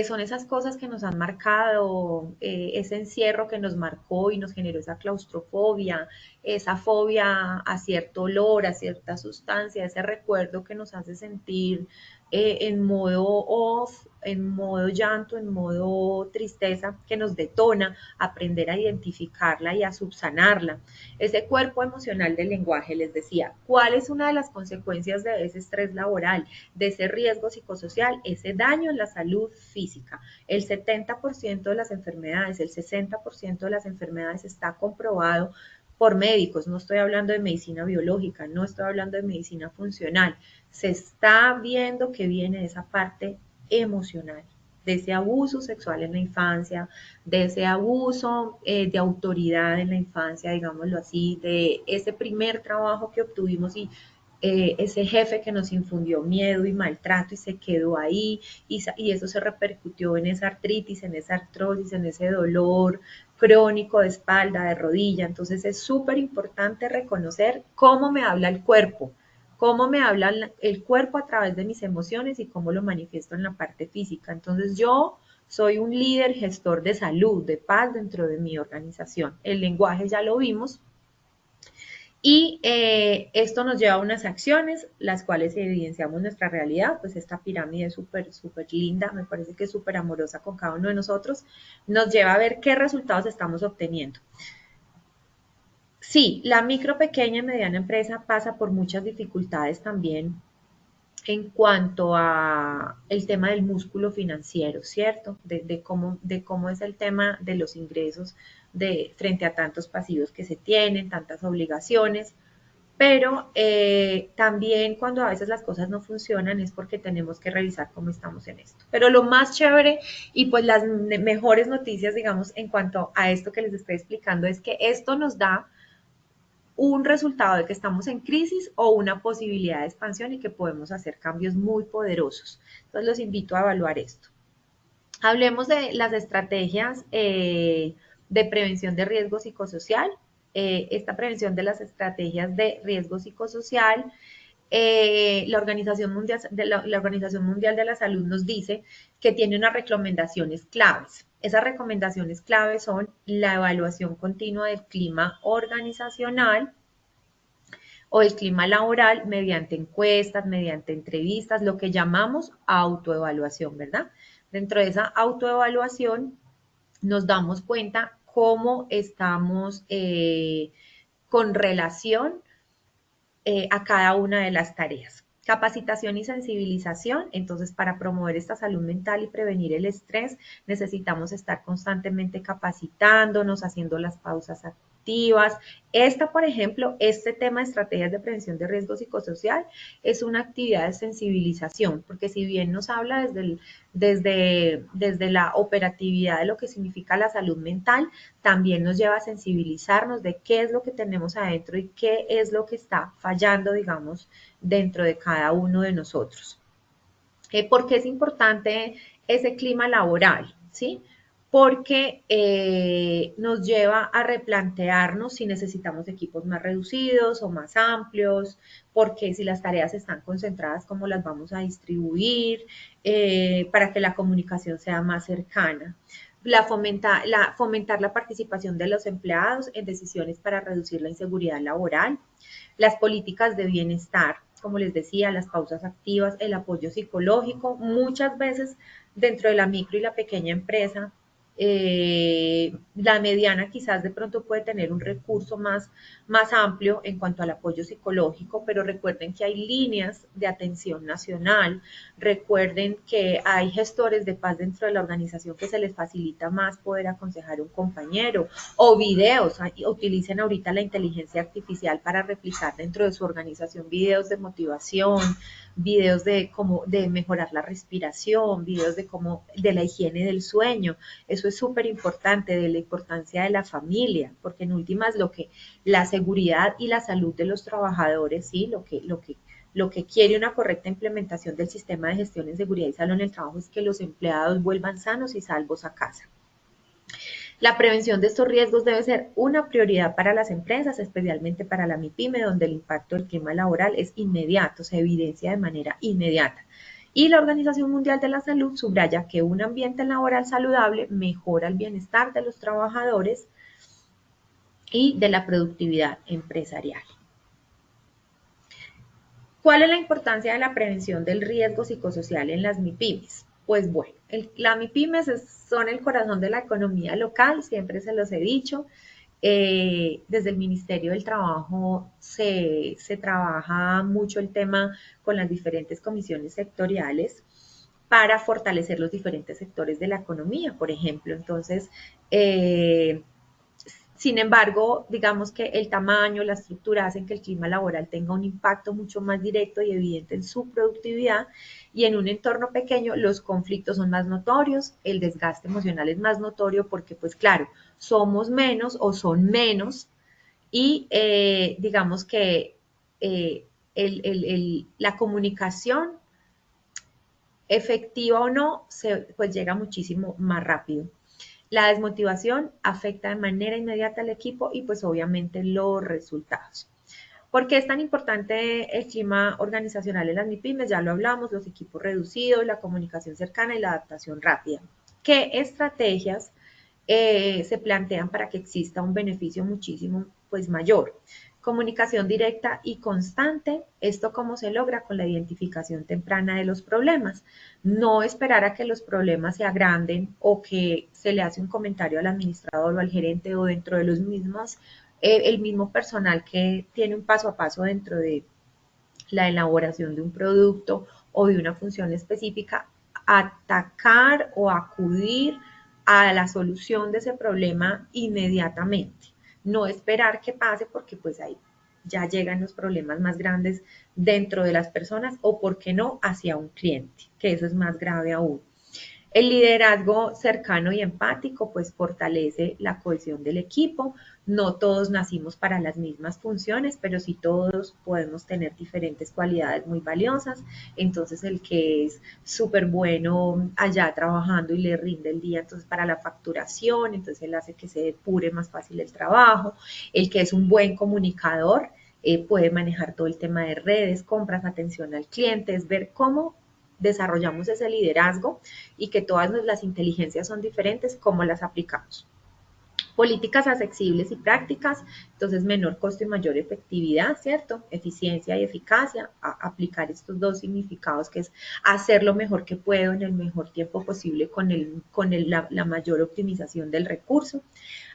son esas cosas que nos han marcado, ese encierro que nos marcó y nos generó esa claustrofobia, esa fobia a cierto olor, a cierta sustancia, ese recuerdo que nos hace sentir en modo off, en modo llanto, en modo tristeza, que nos detona aprender a identificarla y a subsanarla. Ese cuerpo emocional del lenguaje, les decía, ¿cuál es una de las consecuencias de ese estrés laboral, de ese riesgo psicosocial, ese daño en la salud física? El 70% de las enfermedades, el 60% de las enfermedades está comprobado por médicos, no estoy hablando de medicina biológica, no estoy hablando de medicina funcional, se está viendo que viene de esa parte emocional, de ese abuso sexual en la infancia, de ese abuso de autoridad en la infancia, digámoslo así, de ese primer trabajo que obtuvimos y ese jefe que nos infundió miedo y maltrato y se quedó ahí y eso se repercutió en esa artritis, en esa artrosis, en ese dolor crónico de espalda, de rodilla. Entonces es súper importante reconocer cómo me habla el cuerpo, cómo me habla el cuerpo a través de mis emociones y cómo lo manifiesto en la parte física. Entonces yo soy un líder gestor de salud, de paz dentro de mi organización. El lenguaje ya lo vimos. Y esto nos lleva a unas acciones, las cuales evidenciamos nuestra realidad, pues esta pirámide es súper, súper linda, me parece que es súper amorosa con cada uno de nosotros, nos lleva a ver qué resultados estamos obteniendo. Sí, la micro, pequeña y mediana empresa pasa por muchas dificultades también en cuanto a el tema del músculo financiero, ¿cierto? De cómo es el tema de los ingresos frente a tantos pasivos que se tienen, tantas obligaciones, pero también cuando a veces las cosas no funcionan es porque tenemos que revisar cómo estamos en esto. Pero lo más chévere y pues las mejores noticias, digamos, en cuanto a esto que les estoy explicando es que esto nos da un resultado de que estamos en crisis o una posibilidad de expansión y que podemos hacer cambios muy poderosos. Entonces los invito a evaluar esto. Hablemos de las estrategias de prevención de riesgo psicosocial. Esta prevención de las estrategias de riesgo psicosocial, la Organización Mundial de la Salud nos dice que tiene unas recomendaciones claves. Esas recomendaciones claves son la evaluación continua del clima organizacional o el clima laboral mediante encuestas, mediante entrevistas, lo que llamamos autoevaluación, ¿verdad? Dentro de esa autoevaluación nos damos cuenta cómo estamos con relación a cada una de las tareas. Capacitación y sensibilización. Entonces, para promover esta salud mental y prevenir el estrés, necesitamos estar constantemente capacitándonos, haciendo las pausas activas. Por ejemplo, este tema de estrategias de prevención de riesgo psicosocial es una actividad de sensibilización, porque si bien nos habla desde la operatividad de lo que significa la salud mental, también nos lleva a sensibilizarnos de qué es lo que tenemos adentro y qué es lo que está fallando, digamos, dentro de cada uno de nosotros. ¿Por qué es importante ese clima laboral? ¿Sí? Porque nos lleva a replantearnos si necesitamos equipos más reducidos o más amplios, porque si las tareas están concentradas, cómo las vamos a distribuir, para que la comunicación sea más cercana. Fomentar la participación de los empleados en decisiones para reducir la inseguridad laboral, las políticas de bienestar, como les decía, las pausas activas, el apoyo psicológico. Muchas veces dentro de la micro y la pequeña empresa La mediana quizás de pronto puede tener un recurso más amplio en cuanto al apoyo psicológico, pero recuerden que hay líneas de atención nacional, recuerden que hay gestores de paz dentro de la organización que se les facilita más poder aconsejar a un compañero, o videos, utilicen ahorita la inteligencia artificial para replicar dentro de su organización videos de motivación, videos de mejorar la respiración, videos de la higiene del sueño. Eso es súper importante, de la importancia de la familia, porque en últimas la seguridad y la salud de los trabajadores, ¿sí? Lo que quiere una correcta implementación del sistema de gestión en seguridad y salud en el trabajo es que los empleados vuelvan sanos y salvos a casa. La prevención de estos riesgos debe ser una prioridad para las empresas, especialmente para la MIPYME, donde el impacto del clima laboral es inmediato, se evidencia de manera inmediata. Y la Organización Mundial de la Salud subraya que un ambiente laboral saludable mejora el bienestar de los trabajadores y de la productividad empresarial. ¿Cuál es la importancia de la prevención del riesgo psicosocial en las MIPYMES? Pues bueno, las MIPYMES son el corazón de la economía local, siempre se los he dicho. Desde el Ministerio del Trabajo se trabaja mucho el tema con las diferentes comisiones sectoriales para fortalecer los diferentes sectores de la economía, por ejemplo. Entonces, sin embargo, digamos que el tamaño, la estructura hacen que el clima laboral tenga un impacto mucho más directo y evidente en su productividad, y en un entorno pequeño los conflictos son más notorios, el desgaste emocional es más notorio porque, pues claro, somos menos o son menos, y digamos que la comunicación, efectiva o no, pues llega muchísimo más rápido. La desmotivación afecta de manera inmediata al equipo y pues obviamente los resultados. ¿Por qué es tan importante el clima organizacional en las MIPYMES? Ya lo hablamos, los equipos reducidos, la comunicación cercana y la adaptación rápida. ¿Qué estrategias se plantean para que exista un beneficio muchísimo pues mayor? Comunicación directa y constante. ¿Esto cómo se logra? Con la identificación temprana de los problemas. No esperar a que los problemas se agranden o que se le hace un comentario al administrador o al gerente o dentro de los mismos, el mismo personal que tiene un paso a paso dentro de la elaboración de un producto o de una función específica, atacar o acudir a la solución de ese problema inmediatamente. No esperar que pase porque pues ahí ya llegan los problemas más grandes dentro de las personas o, por qué no, hacia un cliente, que eso es más grave aún. El liderazgo cercano y empático pues fortalece la cohesión del equipo. No todos nacimos para las mismas funciones, pero sí todos podemos tener diferentes cualidades muy valiosas. Entonces el que es súper bueno allá trabajando y le rinde el día entonces para la facturación, entonces él hace que se depure más fácil el trabajo. El que es un buen comunicador puede manejar todo el tema de redes, compras, atención al cliente, es ver cómo desarrollamos ese liderazgo y que todas las inteligencias son diferentes, cómo las aplicamos. Políticas accesibles y prácticas, entonces menor costo y mayor efectividad, ¿cierto? Eficiencia y eficacia, aplicar estos dos significados que es hacer lo mejor que puedo en el mejor tiempo posible con la mayor optimización del recurso.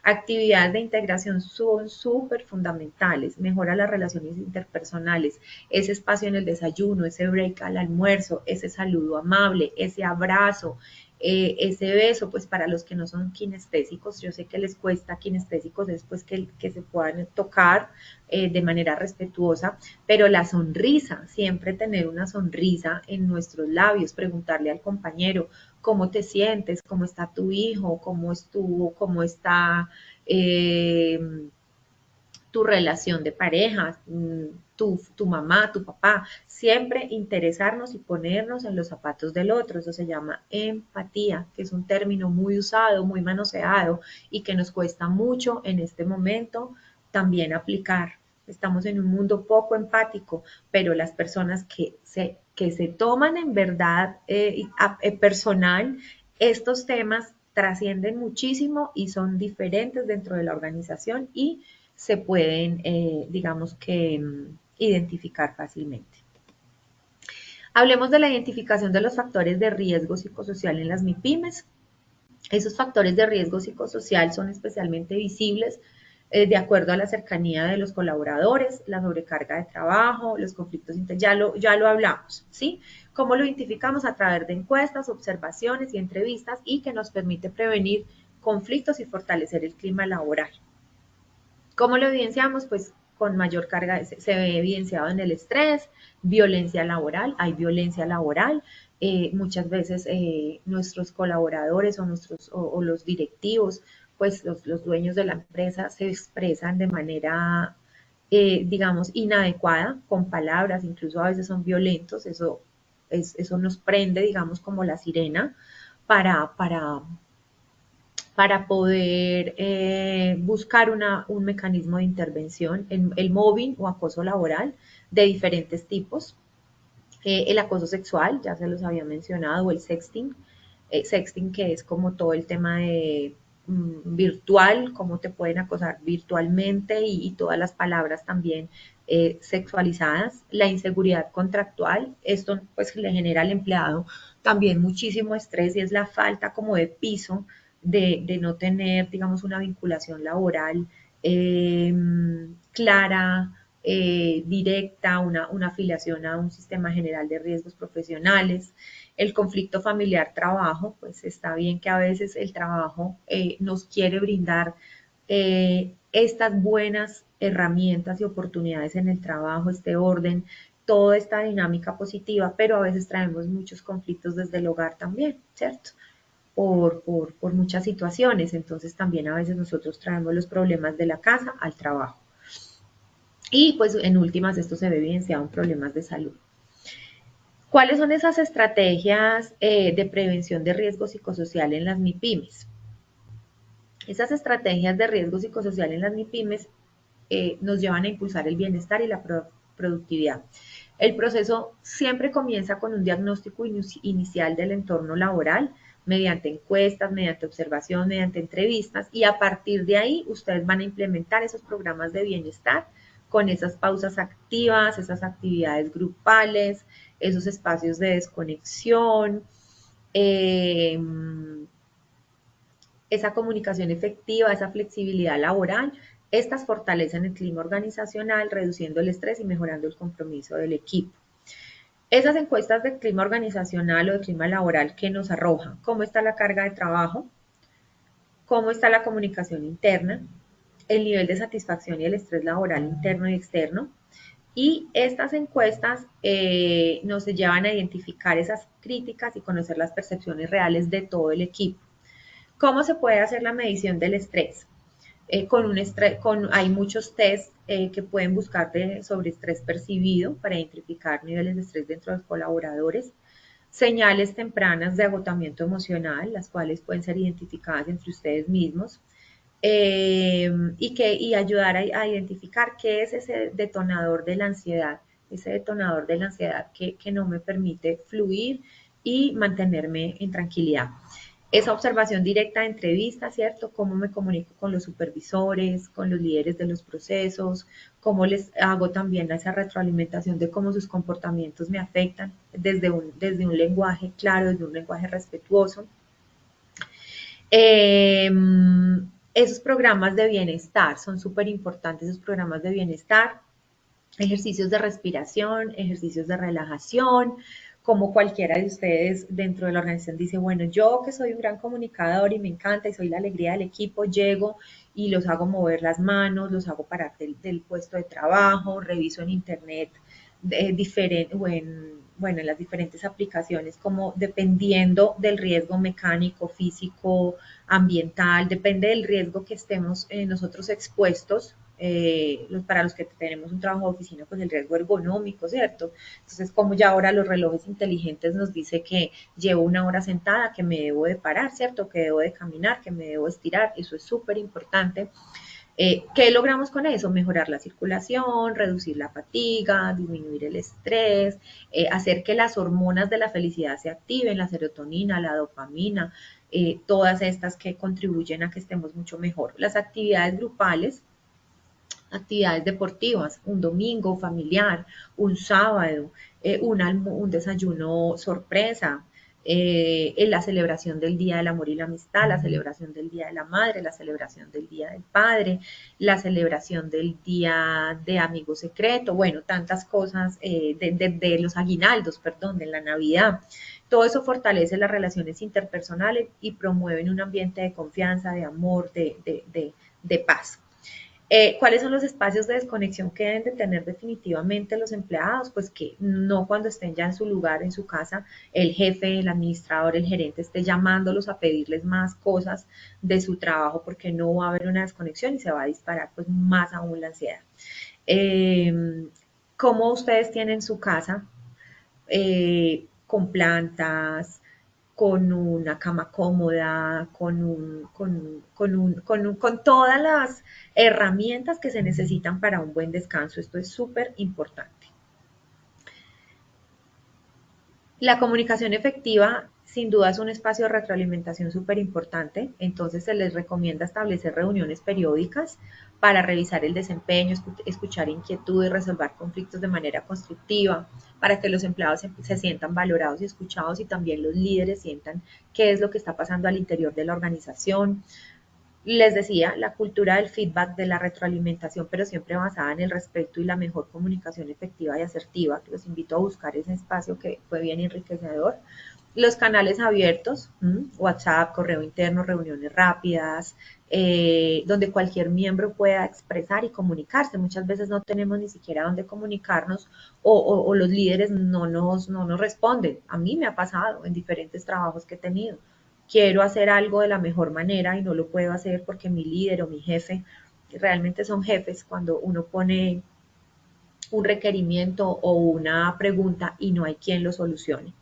Actividades de integración son súper fundamentales, mejora las relaciones interpersonales, ese espacio en el desayuno, ese break al almuerzo, ese saludo amable, ese abrazo, ese beso, pues para los que no son kinestésicos, yo sé que les cuesta kinestésicos después que se puedan tocar de manera respetuosa, pero la sonrisa, siempre tener una sonrisa en nuestros labios, preguntarle al compañero cómo te sientes, cómo está tu hijo, cómo estuvo, cómo está tu relación de pareja, tu mamá, tu papá, siempre interesarnos y ponernos en los zapatos del otro. Eso se llama empatía, que es un término muy usado, muy manoseado y que nos cuesta mucho en este momento también aplicar. Estamos en un mundo poco empático, pero las personas que se toman en verdad personal estos temas trascienden muchísimo y son diferentes dentro de la organización y se pueden, digamos que, identificar fácilmente. Hablemos de la identificación de los factores de riesgo psicosocial en las MIPYMES. Esos factores de riesgo psicosocial son especialmente visibles de acuerdo a la cercanía de los colaboradores, la sobrecarga de trabajo, los conflictos internos, ya lo hablamos, ¿sí? ¿Cómo lo identificamos? A través de encuestas, observaciones y entrevistas y que nos permite prevenir conflictos y fortalecer el clima laboral. ¿Cómo lo evidenciamos? Pues con mayor carga, se ve evidenciado en el estrés, violencia laboral, hay violencia laboral, muchas veces nuestros colaboradores o los directivos, pues los dueños de la empresa se expresan de manera, digamos, inadecuada, con palabras, incluso a veces son violentos, eso nos prende, digamos, como la sirena para poder buscar un mecanismo de intervención en el mobbing o acoso laboral de diferentes tipos. El acoso sexual, ya se los había mencionado, o el sexting. Sexting que es como todo el tema de virtual, cómo te pueden acosar virtualmente y todas las palabras también sexualizadas. La inseguridad contractual, esto pues le genera al empleado también muchísimo estrés y es la falta como de piso de no tener, digamos, una vinculación laboral clara, directa, una afiliación a un sistema general de riesgos profesionales. El conflicto familiar-trabajo, pues está bien que a veces el trabajo nos quiere brindar estas buenas herramientas y oportunidades en el trabajo, este orden, toda esta dinámica positiva, pero a veces traemos muchos conflictos desde el hogar también, ¿cierto? Por muchas situaciones. Entonces también a veces nosotros traemos los problemas de la casa al trabajo. Y pues en últimas esto se ve evidenciado en problemas de salud. ¿Cuáles son esas estrategias de prevención de riesgo psicosocial en las MIPYMES? Esas estrategias de riesgo psicosocial en las MIPYMES nos llevan a impulsar el bienestar y la productividad. El proceso siempre comienza con un diagnóstico inicial del entorno laboral, mediante encuestas, mediante observación, mediante entrevistas, y a partir de ahí ustedes van a implementar esos programas de bienestar con esas pausas activas, esas actividades grupales, esos espacios de desconexión, esa comunicación efectiva, esa flexibilidad laboral. Estas fortalecen el clima organizacional, reduciendo el estrés y mejorando el compromiso del equipo. Esas encuestas de clima organizacional o de clima laboral que nos arrojan cómo está la carga de trabajo, cómo está la comunicación interna, el nivel de satisfacción y el estrés laboral interno y externo. Y estas encuestas nos llevan a identificar esas críticas y conocer las percepciones reales de todo el equipo. ¿Cómo se puede hacer la medición del estrés? Hay muchos test que pueden buscar sobre estrés percibido para identificar niveles de estrés dentro de los colaboradores, señales tempranas de agotamiento emocional, las cuales pueden ser identificadas entre ustedes mismos, y ayudar a identificar qué es ese detonador de la ansiedad, que no me permite fluir y mantenerme en tranquilidad. Esa observación directa de entrevista, ¿cierto? Cómo me comunico con los supervisores, con los líderes de los procesos, cómo les hago también esa retroalimentación de cómo sus comportamientos me afectan desde un lenguaje claro, desde un lenguaje respetuoso. Esos programas de bienestar son súper importantes, esos programas de bienestar, ejercicios de respiración, ejercicios de relajación, como cualquiera de ustedes dentro de la organización dice, bueno, yo que soy un gran comunicador y me encanta y soy la alegría del equipo, llego y los hago mover las manos, los hago parar del puesto de trabajo, reviso en internet en las diferentes aplicaciones, como dependiendo del riesgo mecánico, físico, ambiental, depende del riesgo que estemos nosotros expuestos. Para los que tenemos un trabajo de oficina, pues el riesgo ergonómico, ¿cierto? Entonces, como ya ahora los relojes inteligentes nos dice que llevo 1 hora sentada, que me debo de parar, ¿cierto? Que debo de caminar, que me debo estirar, eso es súper importante. ¿Qué logramos con eso? Mejorar la circulación, reducir la fatiga, disminuir el estrés, hacer que las hormonas de la felicidad se activen, la serotonina, la dopamina, todas estas que contribuyen a que estemos mucho mejor. Las actividades grupales, actividades deportivas, un domingo familiar, un sábado, un desayuno sorpresa, en la celebración del Día del Amor y la Amistad, la celebración del Día de la Madre, la celebración del Día del Padre, la celebración del Día de Amigo Secreto, bueno, tantas cosas, de los aguinaldos, perdón, de la Navidad. Todo eso fortalece las relaciones interpersonales y promueve un ambiente de confianza, de amor, de paz. ¿Cuáles son los espacios de desconexión que deben de tener definitivamente los empleados? Pues que no cuando estén ya en su lugar, en su casa, el jefe, el administrador, el gerente esté llamándolos a pedirles más cosas de su trabajo porque no va a haber una desconexión y se va a disparar pues más aún la ansiedad. ¿Cómo ustedes tienen su casa? Con plantas, con una cama cómoda, con todas las herramientas que se necesitan para un buen descanso. Esto es súper importante. La comunicación efectiva, sin duda, es un espacio de retroalimentación súper importante. Entonces, se les recomienda establecer reuniones periódicas para revisar el desempeño, escuchar inquietudes, resolver conflictos de manera constructiva, para que los empleados se sientan valorados y escuchados y también los líderes sientan qué es lo que está pasando al interior de la organización. Les decía, la cultura del feedback, de la retroalimentación, pero siempre basada en el respeto y la mejor comunicación efectiva y asertiva. Los invito a buscar ese espacio que fue bien enriquecedor. Los canales abiertos, WhatsApp, correo interno, reuniones rápidas, donde cualquier miembro pueda expresar y comunicarse. Muchas veces no tenemos ni siquiera dónde comunicarnos o los líderes no nos responden. A mí me ha pasado en diferentes trabajos que he tenido. Quiero hacer algo de la mejor manera y no lo puedo hacer porque mi líder o mi jefe, realmente son jefes cuando uno pone un requerimiento o una pregunta y no hay quien lo solucione.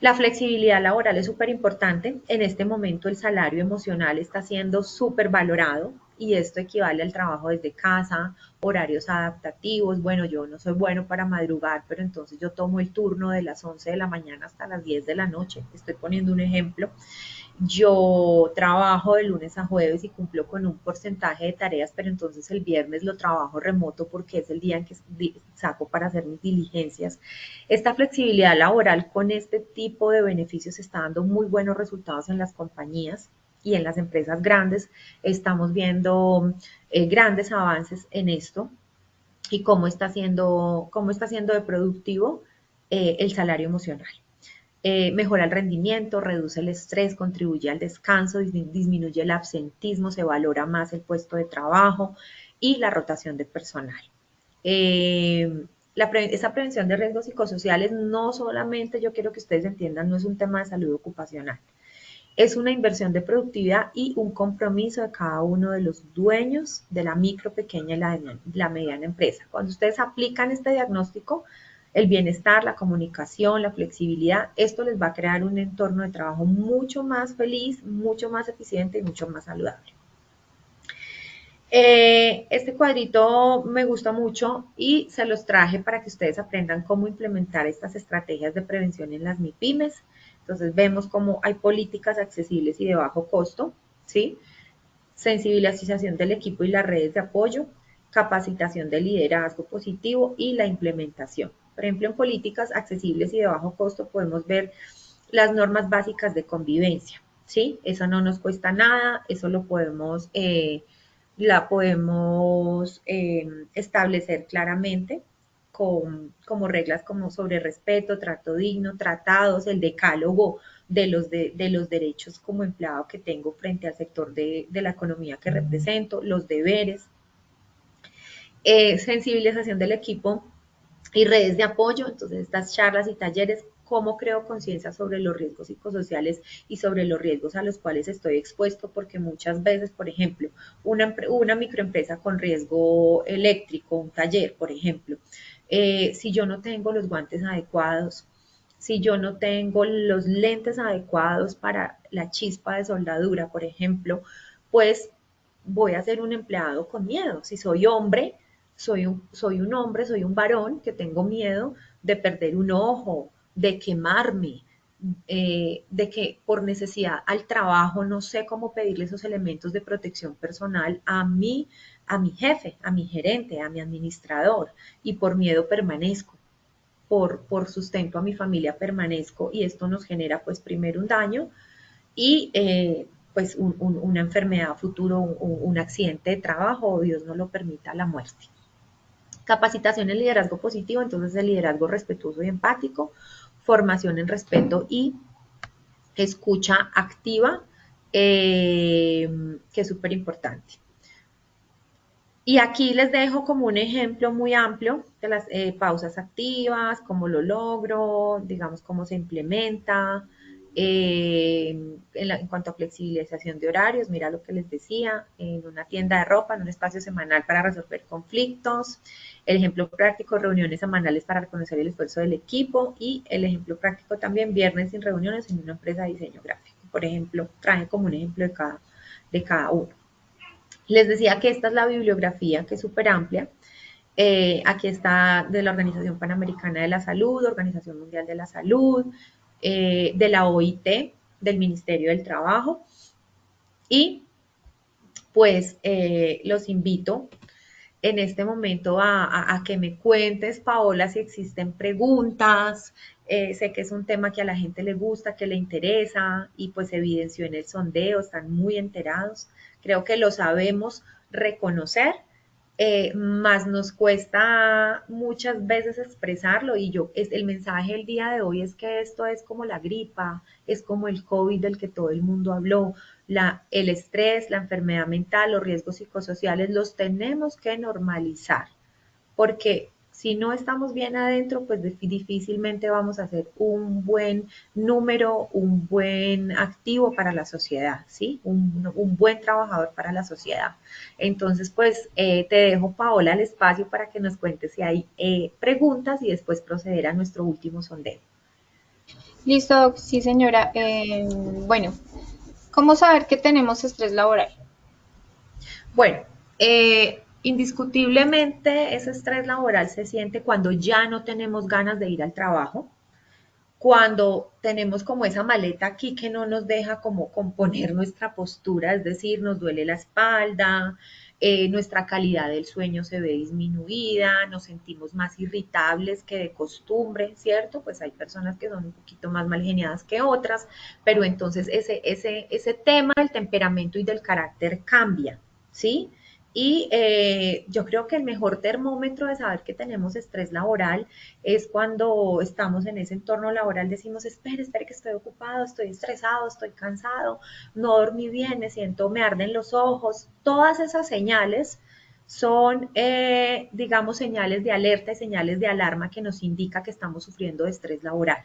La flexibilidad laboral es súper importante. En este momento el salario emocional está siendo súper valorado y esto equivale al trabajo desde casa, horarios adaptativos. Bueno, yo no soy bueno para madrugar, pero entonces yo tomo el turno de las 11 de la mañana hasta las 10 de la noche. Estoy poniendo un ejemplo. Yo trabajo de lunes a jueves y cumplo con un porcentaje de tareas, pero entonces el viernes lo trabajo remoto porque es el día en que saco para hacer mis diligencias. Esta flexibilidad laboral con este tipo de beneficios está dando muy buenos resultados en las compañías y en las empresas grandes. Estamos viendo grandes avances en esto y cómo está siendo de productivo el salario emocional. Mejora el rendimiento, reduce el estrés, contribuye al descanso, disminuye el absentismo, se valora más el puesto de trabajo y la rotación de personal. Esa prevención de riesgos psicosociales no solamente, yo quiero que ustedes entiendan, no es un tema de salud ocupacional, es una inversión de productividad y un compromiso de cada uno de los dueños de la micro, pequeña y la mediana empresa. Cuando ustedes aplican este diagnóstico, el bienestar, la comunicación, la flexibilidad, esto les va a crear un entorno de trabajo mucho más feliz, mucho más eficiente y mucho más saludable. Este cuadrito me gusta mucho y se los traje para que ustedes aprendan cómo implementar estas estrategias de prevención en las MIPYMES. Entonces vemos cómo hay políticas accesibles y de bajo costo, ¿sí? Sensibilización del equipo y las redes de apoyo, capacitación de liderazgo positivo y la implementación. Por ejemplo, en políticas accesibles y de bajo costo podemos ver las normas básicas de convivencia, ¿sí? Eso no nos cuesta nada, eso la podemos establecer claramente como reglas como sobre respeto, trato digno, tratados, el decálogo de los derechos como empleado que tengo frente al sector de la economía que represento, los deberes, sensibilización del equipo y redes de apoyo. Entonces, estas charlas y talleres, cómo creo conciencia sobre los riesgos psicosociales y sobre los riesgos a los cuales estoy expuesto, porque muchas veces, por ejemplo, una microempresa con riesgo eléctrico, un taller, por ejemplo, si yo no tengo los guantes adecuados, si yo no tengo los lentes adecuados para la chispa de soldadura, por ejemplo, pues voy a ser un empleado con miedo. Si soy hombre, soy un hombre, soy un varón que tengo miedo de perder un ojo, de quemarme, de que por necesidad al trabajo no sé cómo pedirle esos elementos de protección personal a mi jefe, a mi gerente, a mi administrador, y por miedo permanezco. por sustento a mi familia permanezco y esto nos genera pues primero un daño y pues una enfermedad a futuro, un accidente de trabajo o Dios no lo permita, la muerte. Capacitación en liderazgo positivo, entonces el liderazgo respetuoso y empático, formación en respeto y escucha activa, que es súper importante. Y aquí les dejo como un ejemplo muy amplio de las pausas activas, cómo lo logro, digamos, cómo se implementa. En cuanto a flexibilización de horarios, mira lo que les decía, en una tienda de ropa, en un espacio semanal para resolver conflictos. El ejemplo práctico, reuniones semanales para reconocer el esfuerzo del equipo. Y el ejemplo práctico también, viernes sin reuniones en una empresa de diseño gráfico. Por ejemplo, traje como un ejemplo de cada uno. Les decía que esta es la bibliografía, que es súper amplia. Aquí está de la Organización Panamericana de la Salud, Organización Mundial de la Salud, de la OIT, del Ministerio del Trabajo. Y pues los invito en este momento a que me cuentes, Paola, si existen preguntas. Sé que es un tema que a la gente le gusta, que le interesa y pues evidenció en el sondeo, están muy enterados. Creo que lo sabemos reconocer, más nos cuesta muchas veces expresarlo y el mensaje del día de hoy es que esto es como la gripa, es como el COVID del que todo el mundo habló, el estrés, la enfermedad mental, los riesgos psicosociales, los tenemos que normalizar, porque si no estamos bien adentro, pues difícilmente vamos a hacer un buen número, un buen activo para la sociedad, ¿sí? Un buen trabajador para la sociedad. Entonces, pues te dejo, Paola, el espacio para que nos cuentes si hay preguntas y después proceder a nuestro último sondeo. Listo, sí señora. Bueno, ¿cómo saber que tenemos estrés laboral? Bueno, indiscutiblemente ese estrés laboral se siente cuando ya no tenemos ganas de ir al trabajo, cuando tenemos como esa maleta aquí que no nos deja como componer nuestra postura, es decir, nos duele la espalda, nuestra calidad del sueño se ve disminuida, nos sentimos más irritables que de costumbre, ¿cierto? Pues hay personas que son un poquito más mal geniadas que otras, pero entonces ese tema del temperamento y del carácter cambia, ¿sí? Y yo creo que el mejor termómetro de saber que tenemos estrés laboral es cuando estamos en ese entorno laboral, decimos, espere que estoy ocupado, estoy estresado, estoy cansado, no dormí bien, me arden los ojos. Todas esas señales son, digamos, señales de alerta y señales de alarma que nos indica que estamos sufriendo de estrés laboral.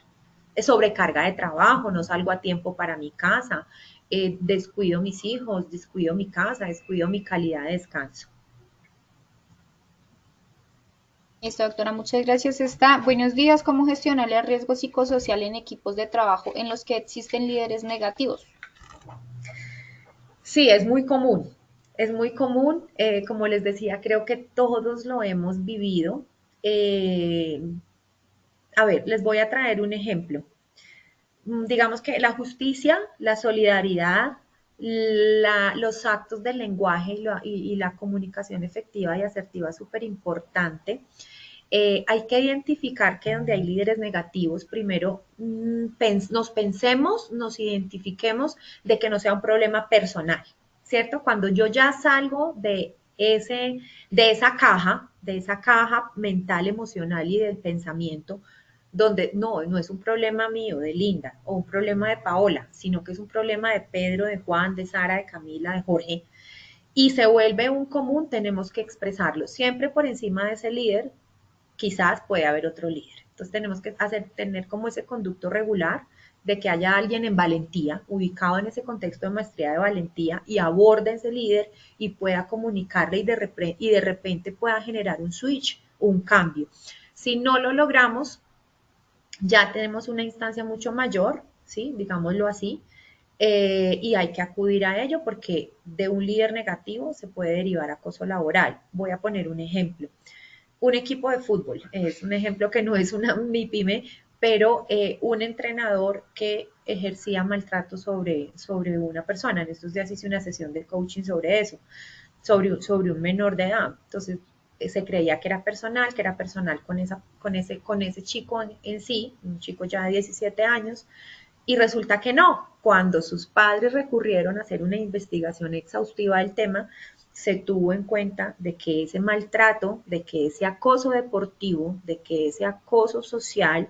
Es sobrecarga de trabajo, no salgo a tiempo para mi casa, descuido mis hijos, descuido mi casa, descuido mi calidad de descanso. Listo, doctora, muchas gracias. Buenos días, ¿cómo gestionar el riesgo psicosocial en equipos de trabajo en los que existen líderes negativos? Sí, es muy común, como les decía, creo que todos lo hemos vivido. Eh, a ver, les voy a traer un ejemplo. Digamos que la justicia, la solidaridad, los actos del lenguaje y la comunicación efectiva y asertiva es súper importante. Hay que identificar que donde hay líderes negativos, primero nos identifiquemos de que no sea un problema personal, ¿cierto? Cuando yo ya salgo de esa caja mental, emocional y del pensamiento, donde no es un problema mío, de Linda, o un problema de Paola, sino que es un problema de Pedro, de Juan, de Sara, de Camila, de Jorge, y se vuelve un común, tenemos que expresarlo. Siempre por encima de ese líder, quizás puede haber otro líder. Entonces tenemos que tener como ese conducto regular de que haya alguien en valentía, ubicado en ese contexto de maestría de valentía y aborde a ese líder y pueda comunicarle y de repente pueda generar un switch, un cambio. Si no lo logramos, ya tenemos una instancia mucho mayor, ¿sí? Digámoslo así, y hay que acudir a ello porque de un líder negativo se puede derivar acoso laboral. Voy a poner un ejemplo. Un equipo de fútbol, es un ejemplo que no es mi pyme, pero un entrenador que ejercía maltrato sobre una persona. En estos días hice una sesión de coaching sobre eso, sobre un menor de edad. Entonces, se creía que era personal con ese chico en sí, un chico ya de 17 años, y resulta que no. Cuando sus padres recurrieron a hacer una investigación exhaustiva del tema, se tuvo en cuenta de que ese maltrato, de que ese acoso deportivo, de que ese acoso social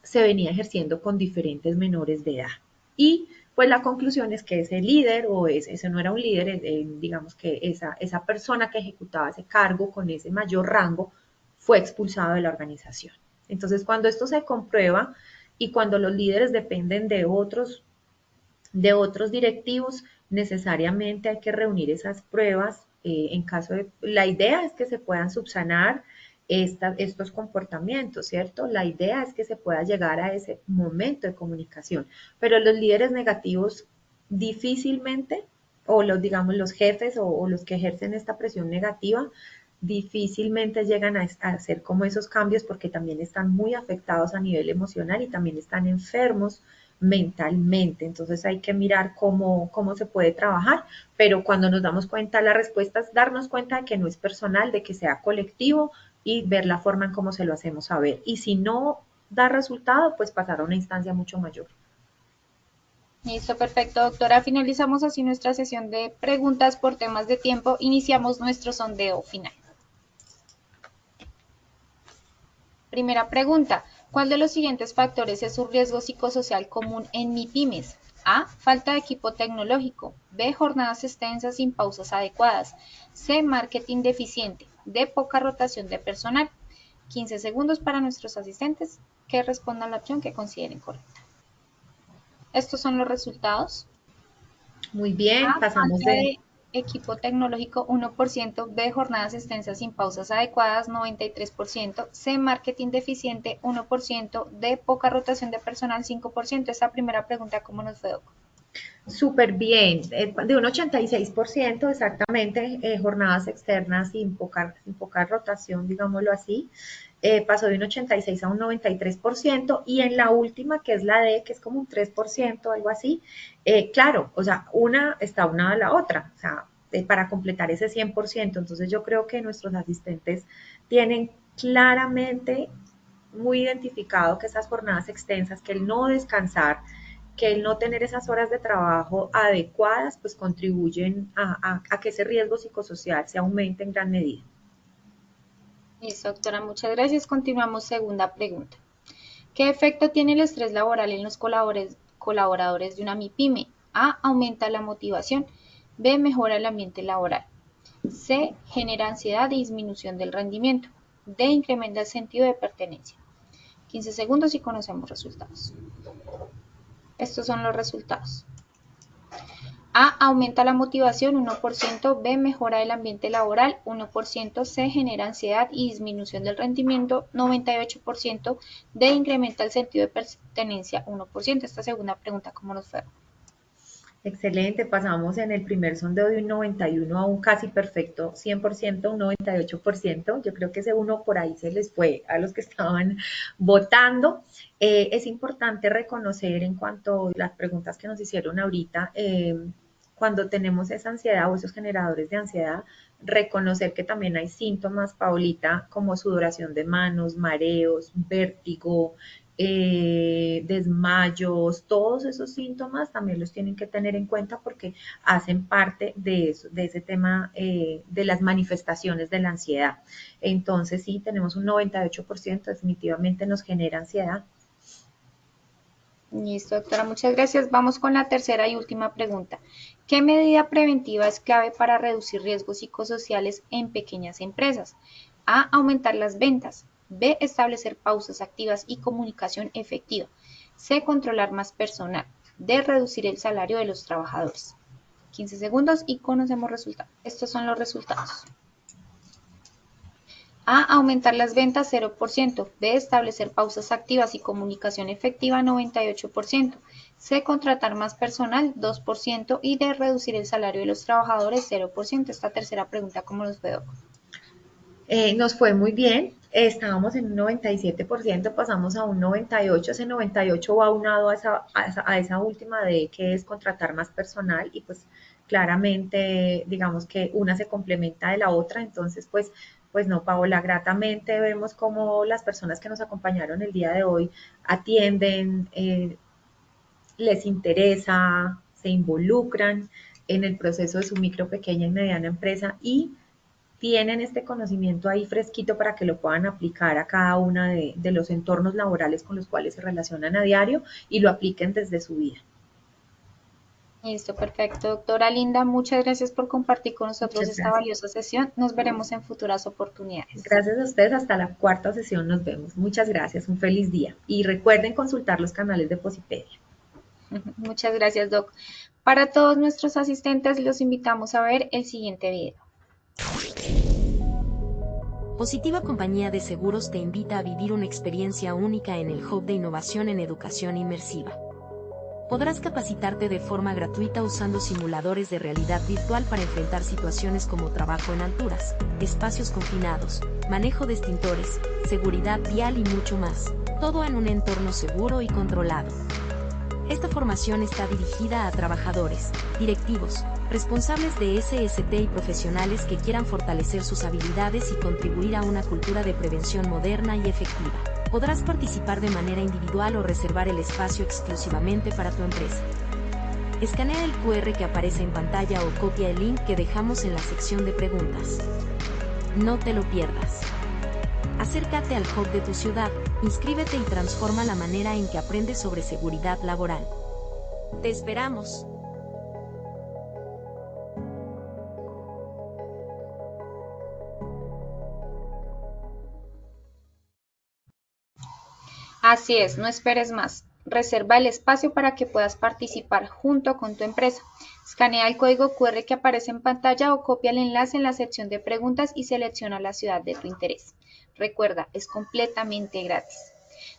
se venía ejerciendo con diferentes menores de edad. Y pues la conclusión es que ese líder ese no era un líder, digamos que esa persona que ejecutaba ese cargo con ese mayor rango fue expulsado de la organización. Entonces, cuando esto se comprueba y cuando los líderes dependen de otros directivos, necesariamente hay que reunir esas pruebas en caso de, la idea es que se puedan subsanar estos comportamientos, ¿cierto? La idea es que se pueda llegar a ese momento de comunicación, pero los líderes negativos difícilmente, o los, digamos, los jefes o los que ejercen esta presión negativa, difícilmente llegan a hacer como esos cambios porque también están muy afectados a nivel emocional y también están enfermos mentalmente. Entonces hay que mirar cómo se puede trabajar, pero cuando nos damos cuenta, la respuesta es darnos cuenta de que no es personal, de que sea colectivo y ver la forma en cómo se lo hacemos saber. Y si no da resultado, pues pasar a una instancia mucho mayor. Listo, perfecto, doctora. Finalizamos así nuestra sesión de preguntas por temas de tiempo. Iniciamos nuestro sondeo final. Primera pregunta. ¿Cuál de los siguientes factores es un riesgo psicosocial común en MIPYMES? A. Falta de equipo tecnológico. B. Jornadas extensas sin pausas adecuadas. C. Marketing deficiente. D. Poca rotación de personal. 15 segundos para nuestros asistentes que respondan la opción que consideren correcta. Estos son los resultados. Muy bien, A. pasamos Falta de... de equipo tecnológico 1%, B. Jornadas extensas sin pausas adecuadas 93%, C. Marketing deficiente 1%, D. Poca rotación de personal 5%. Esta primera pregunta, ¿cómo nos fue, Doc? Súper bien, de un 86% exactamente, jornadas externas sin poca rotación, digámoslo así, pasó de un 86 a un 93%, y en la última, que es la D, que es como un 3%, algo así, claro, o sea, una está unada a la otra, o sea, para completar ese 100%. Entonces yo creo que nuestros asistentes tienen claramente muy identificado que esas jornadas extensas, que el no descansar, que el no tener esas horas de trabajo adecuadas, pues contribuyen a que ese riesgo psicosocial se aumente en gran medida. Listo, doctora, muchas gracias. Continuamos, segunda pregunta. ¿Qué efecto tiene el estrés laboral en los colaboradores de una MIPYME? A. Aumenta la motivación. B. Mejora el ambiente laboral. C. Genera ansiedad y disminución del rendimiento. D. Incrementa el sentido de pertenencia. 15 segundos y conocemos resultados. Estos son los resultados. A. Aumenta la motivación 1%, B. Mejora el ambiente laboral 1%, C. Genera ansiedad y disminución del rendimiento 98%, D. Incrementa el sentido de pertenencia 1%. Esta segunda pregunta, ¿cómo nos fue? Excelente, pasamos en el primer sondeo de un 91 a un casi perfecto 100%, un 98%. Yo creo que ese uno por ahí se les fue a los que estaban votando. Es importante reconocer en cuanto a las preguntas que nos hicieron ahorita, cuando tenemos esa ansiedad o esos generadores de ansiedad, reconocer que también hay síntomas, Paulita, como sudoración de manos, mareos, vértigo, desmayos, todos esos síntomas también los tienen que tener en cuenta porque hacen parte de, eso, de ese tema de las manifestaciones de la ansiedad. Entonces, sí, tenemos un 98%, definitivamente nos genera ansiedad. Listo, doctora, muchas gracias. Vamos con la tercera y última pregunta. ¿Qué medida preventiva es clave para reducir riesgos psicosociales en pequeñas empresas? A. Aumentar las ventas. B. Establecer pausas activas y comunicación efectiva. C. Controlar más personal. D. Reducir el salario de los trabajadores. 15 segundos y conocemos resultados. Estos son los resultados. A. Aumentar las ventas 0%. B. Establecer pausas activas y comunicación efectiva 98%. C. Contratar más personal 2%. Y D. Reducir el salario de los trabajadores 0%. Esta tercera pregunta, ¿cómo nos fue, Doc? Nos fue muy bien, estábamos en un 97%, pasamos a un 98%, ese 98% va aunado a esa última de que es contratar más personal, y pues claramente digamos que una se complementa de la otra. Entonces pues Pues no, Paola, gratamente vemos cómo las personas que nos acompañaron el día de hoy atienden, les interesa, se involucran en el proceso de su micro, pequeña y mediana empresa y tienen este conocimiento ahí fresquito para que lo puedan aplicar a cada uno de los entornos laborales con los cuales se relacionan a diario y lo apliquen desde su vida. Listo, perfecto. Doctora Linda, muchas gracias por compartir con nosotros Muchas esta gracias. valiosa sesión. Nos veremos en futuras oportunidades. Gracias a ustedes, hasta la cuarta sesión nos vemos. Muchas gracias, un feliz día. Y recuerden consultar los canales de Posipedia. Muchas gracias, Doc. Para todos nuestros asistentes, los invitamos a ver el siguiente video. Positiva Compañía de Seguros te invita a vivir una experiencia única en el Hub de Innovación en Educación Inmersiva. Podrás capacitarte de forma gratuita usando simuladores de realidad virtual para enfrentar situaciones como trabajo en alturas, espacios confinados, manejo de extintores, seguridad vial y mucho más, todo en un entorno seguro y controlado. Esta formación está dirigida a trabajadores, directivos, responsables de SST y profesionales que quieran fortalecer sus habilidades y contribuir a una cultura de prevención moderna y efectiva. Podrás participar de manera individual o reservar el espacio exclusivamente para tu empresa. Escanea el QR que aparece en pantalla o copia el link que dejamos en la sección de preguntas. No te lo pierdas. Acércate al Hub de tu ciudad, inscríbete y transforma la manera en que aprendes sobre seguridad laboral. ¡Te esperamos! Así es, no esperes más. Reserva el espacio para que puedas participar junto con tu empresa. Escanea el código QR que aparece en pantalla o copia el enlace en la sección de preguntas y selecciona la ciudad de tu interés. Recuerda, es completamente gratis.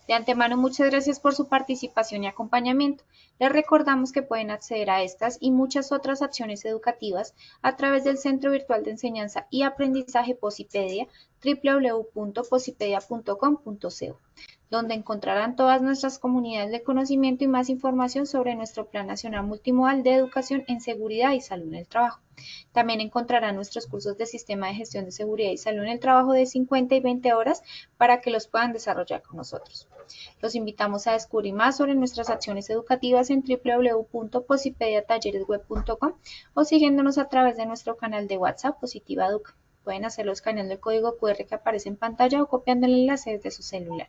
De antemano, muchas gracias por su participación y acompañamiento. Les recordamos que pueden acceder a estas y muchas otras acciones educativas a través del Centro Virtual de Enseñanza y Aprendizaje Posipedia, www.posipedia.com.co, donde encontrarán todas nuestras comunidades de conocimiento y más información sobre nuestro Plan Nacional Multimodal de Educación en Seguridad y Salud en el Trabajo. También encontrarán nuestros cursos de Sistema de Gestión de Seguridad y Salud en el Trabajo de 50 y 20 horas para que los puedan desarrollar con nosotros. Los invitamos a descubrir más sobre nuestras acciones educativas en www.posipediatalleresweb.com o siguiéndonos a través de nuestro canal de WhatsApp Positiva Educa. Pueden hacerlo escaneando el código QR que aparece en pantalla o copiando el enlace desde su celular.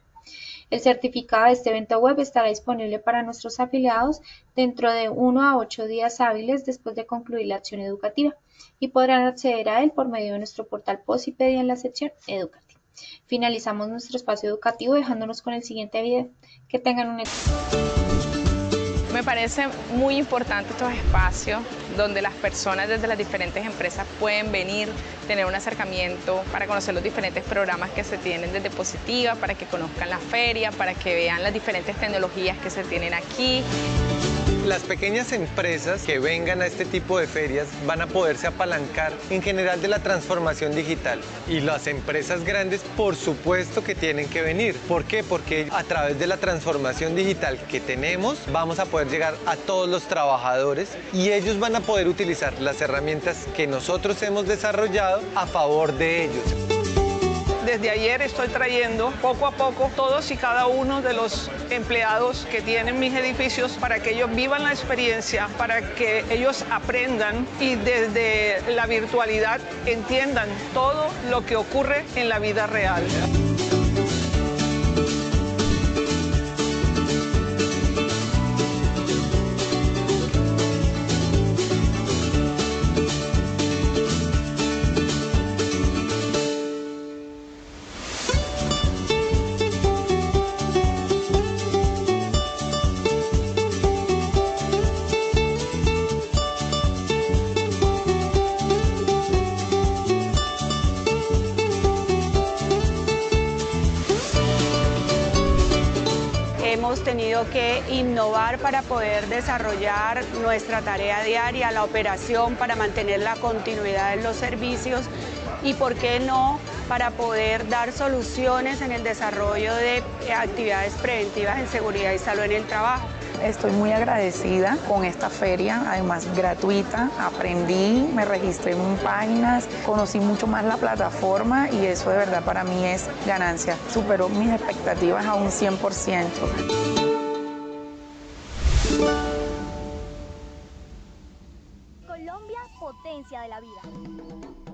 El certificado de este evento web estará disponible para nuestros afiliados dentro de 1 a 8 días hábiles después de concluir la acción educativa y podrán acceder a él por medio de nuestro portal Posipedia en la sección Educativa. Finalizamos nuestro espacio educativo dejándonos con el siguiente video. Que tengan un Me parece muy importante estos espacios donde las personas desde las diferentes empresas pueden venir, tener un acercamiento para conocer los diferentes programas que se tienen desde Positiva, para que conozcan la feria, para que vean las diferentes tecnologías que se tienen aquí. Las pequeñas empresas que vengan a este tipo de ferias van a poderse apalancar en general de la transformación digital. Y las empresas grandes, por supuesto que tienen que venir. ¿Por qué? Porque a través de la transformación digital que tenemos, vamos a poder llegar a todos los trabajadores y ellos van a poder utilizar las herramientas que nosotros hemos desarrollado a favor de ellos. Desde ayer estoy trayendo poco a poco todos y cada uno de los empleados que tienen mis edificios para que ellos vivan la experiencia, para que ellos aprendan y desde la virtualidad entiendan todo lo que ocurre en la vida real. Hemos tenido que innovar para poder desarrollar nuestra tarea diaria, la operación, para mantener la continuidad de los servicios y, por qué no, para poder dar soluciones en el desarrollo de actividades preventivas en seguridad y salud en el trabajo. Estoy muy agradecida con esta feria, además gratuita. Aprendí, me registré en páginas, conocí mucho más la plataforma y eso de verdad para mí es ganancia. Superó mis expectativas a un 100%. Colombia, potencia de la vida.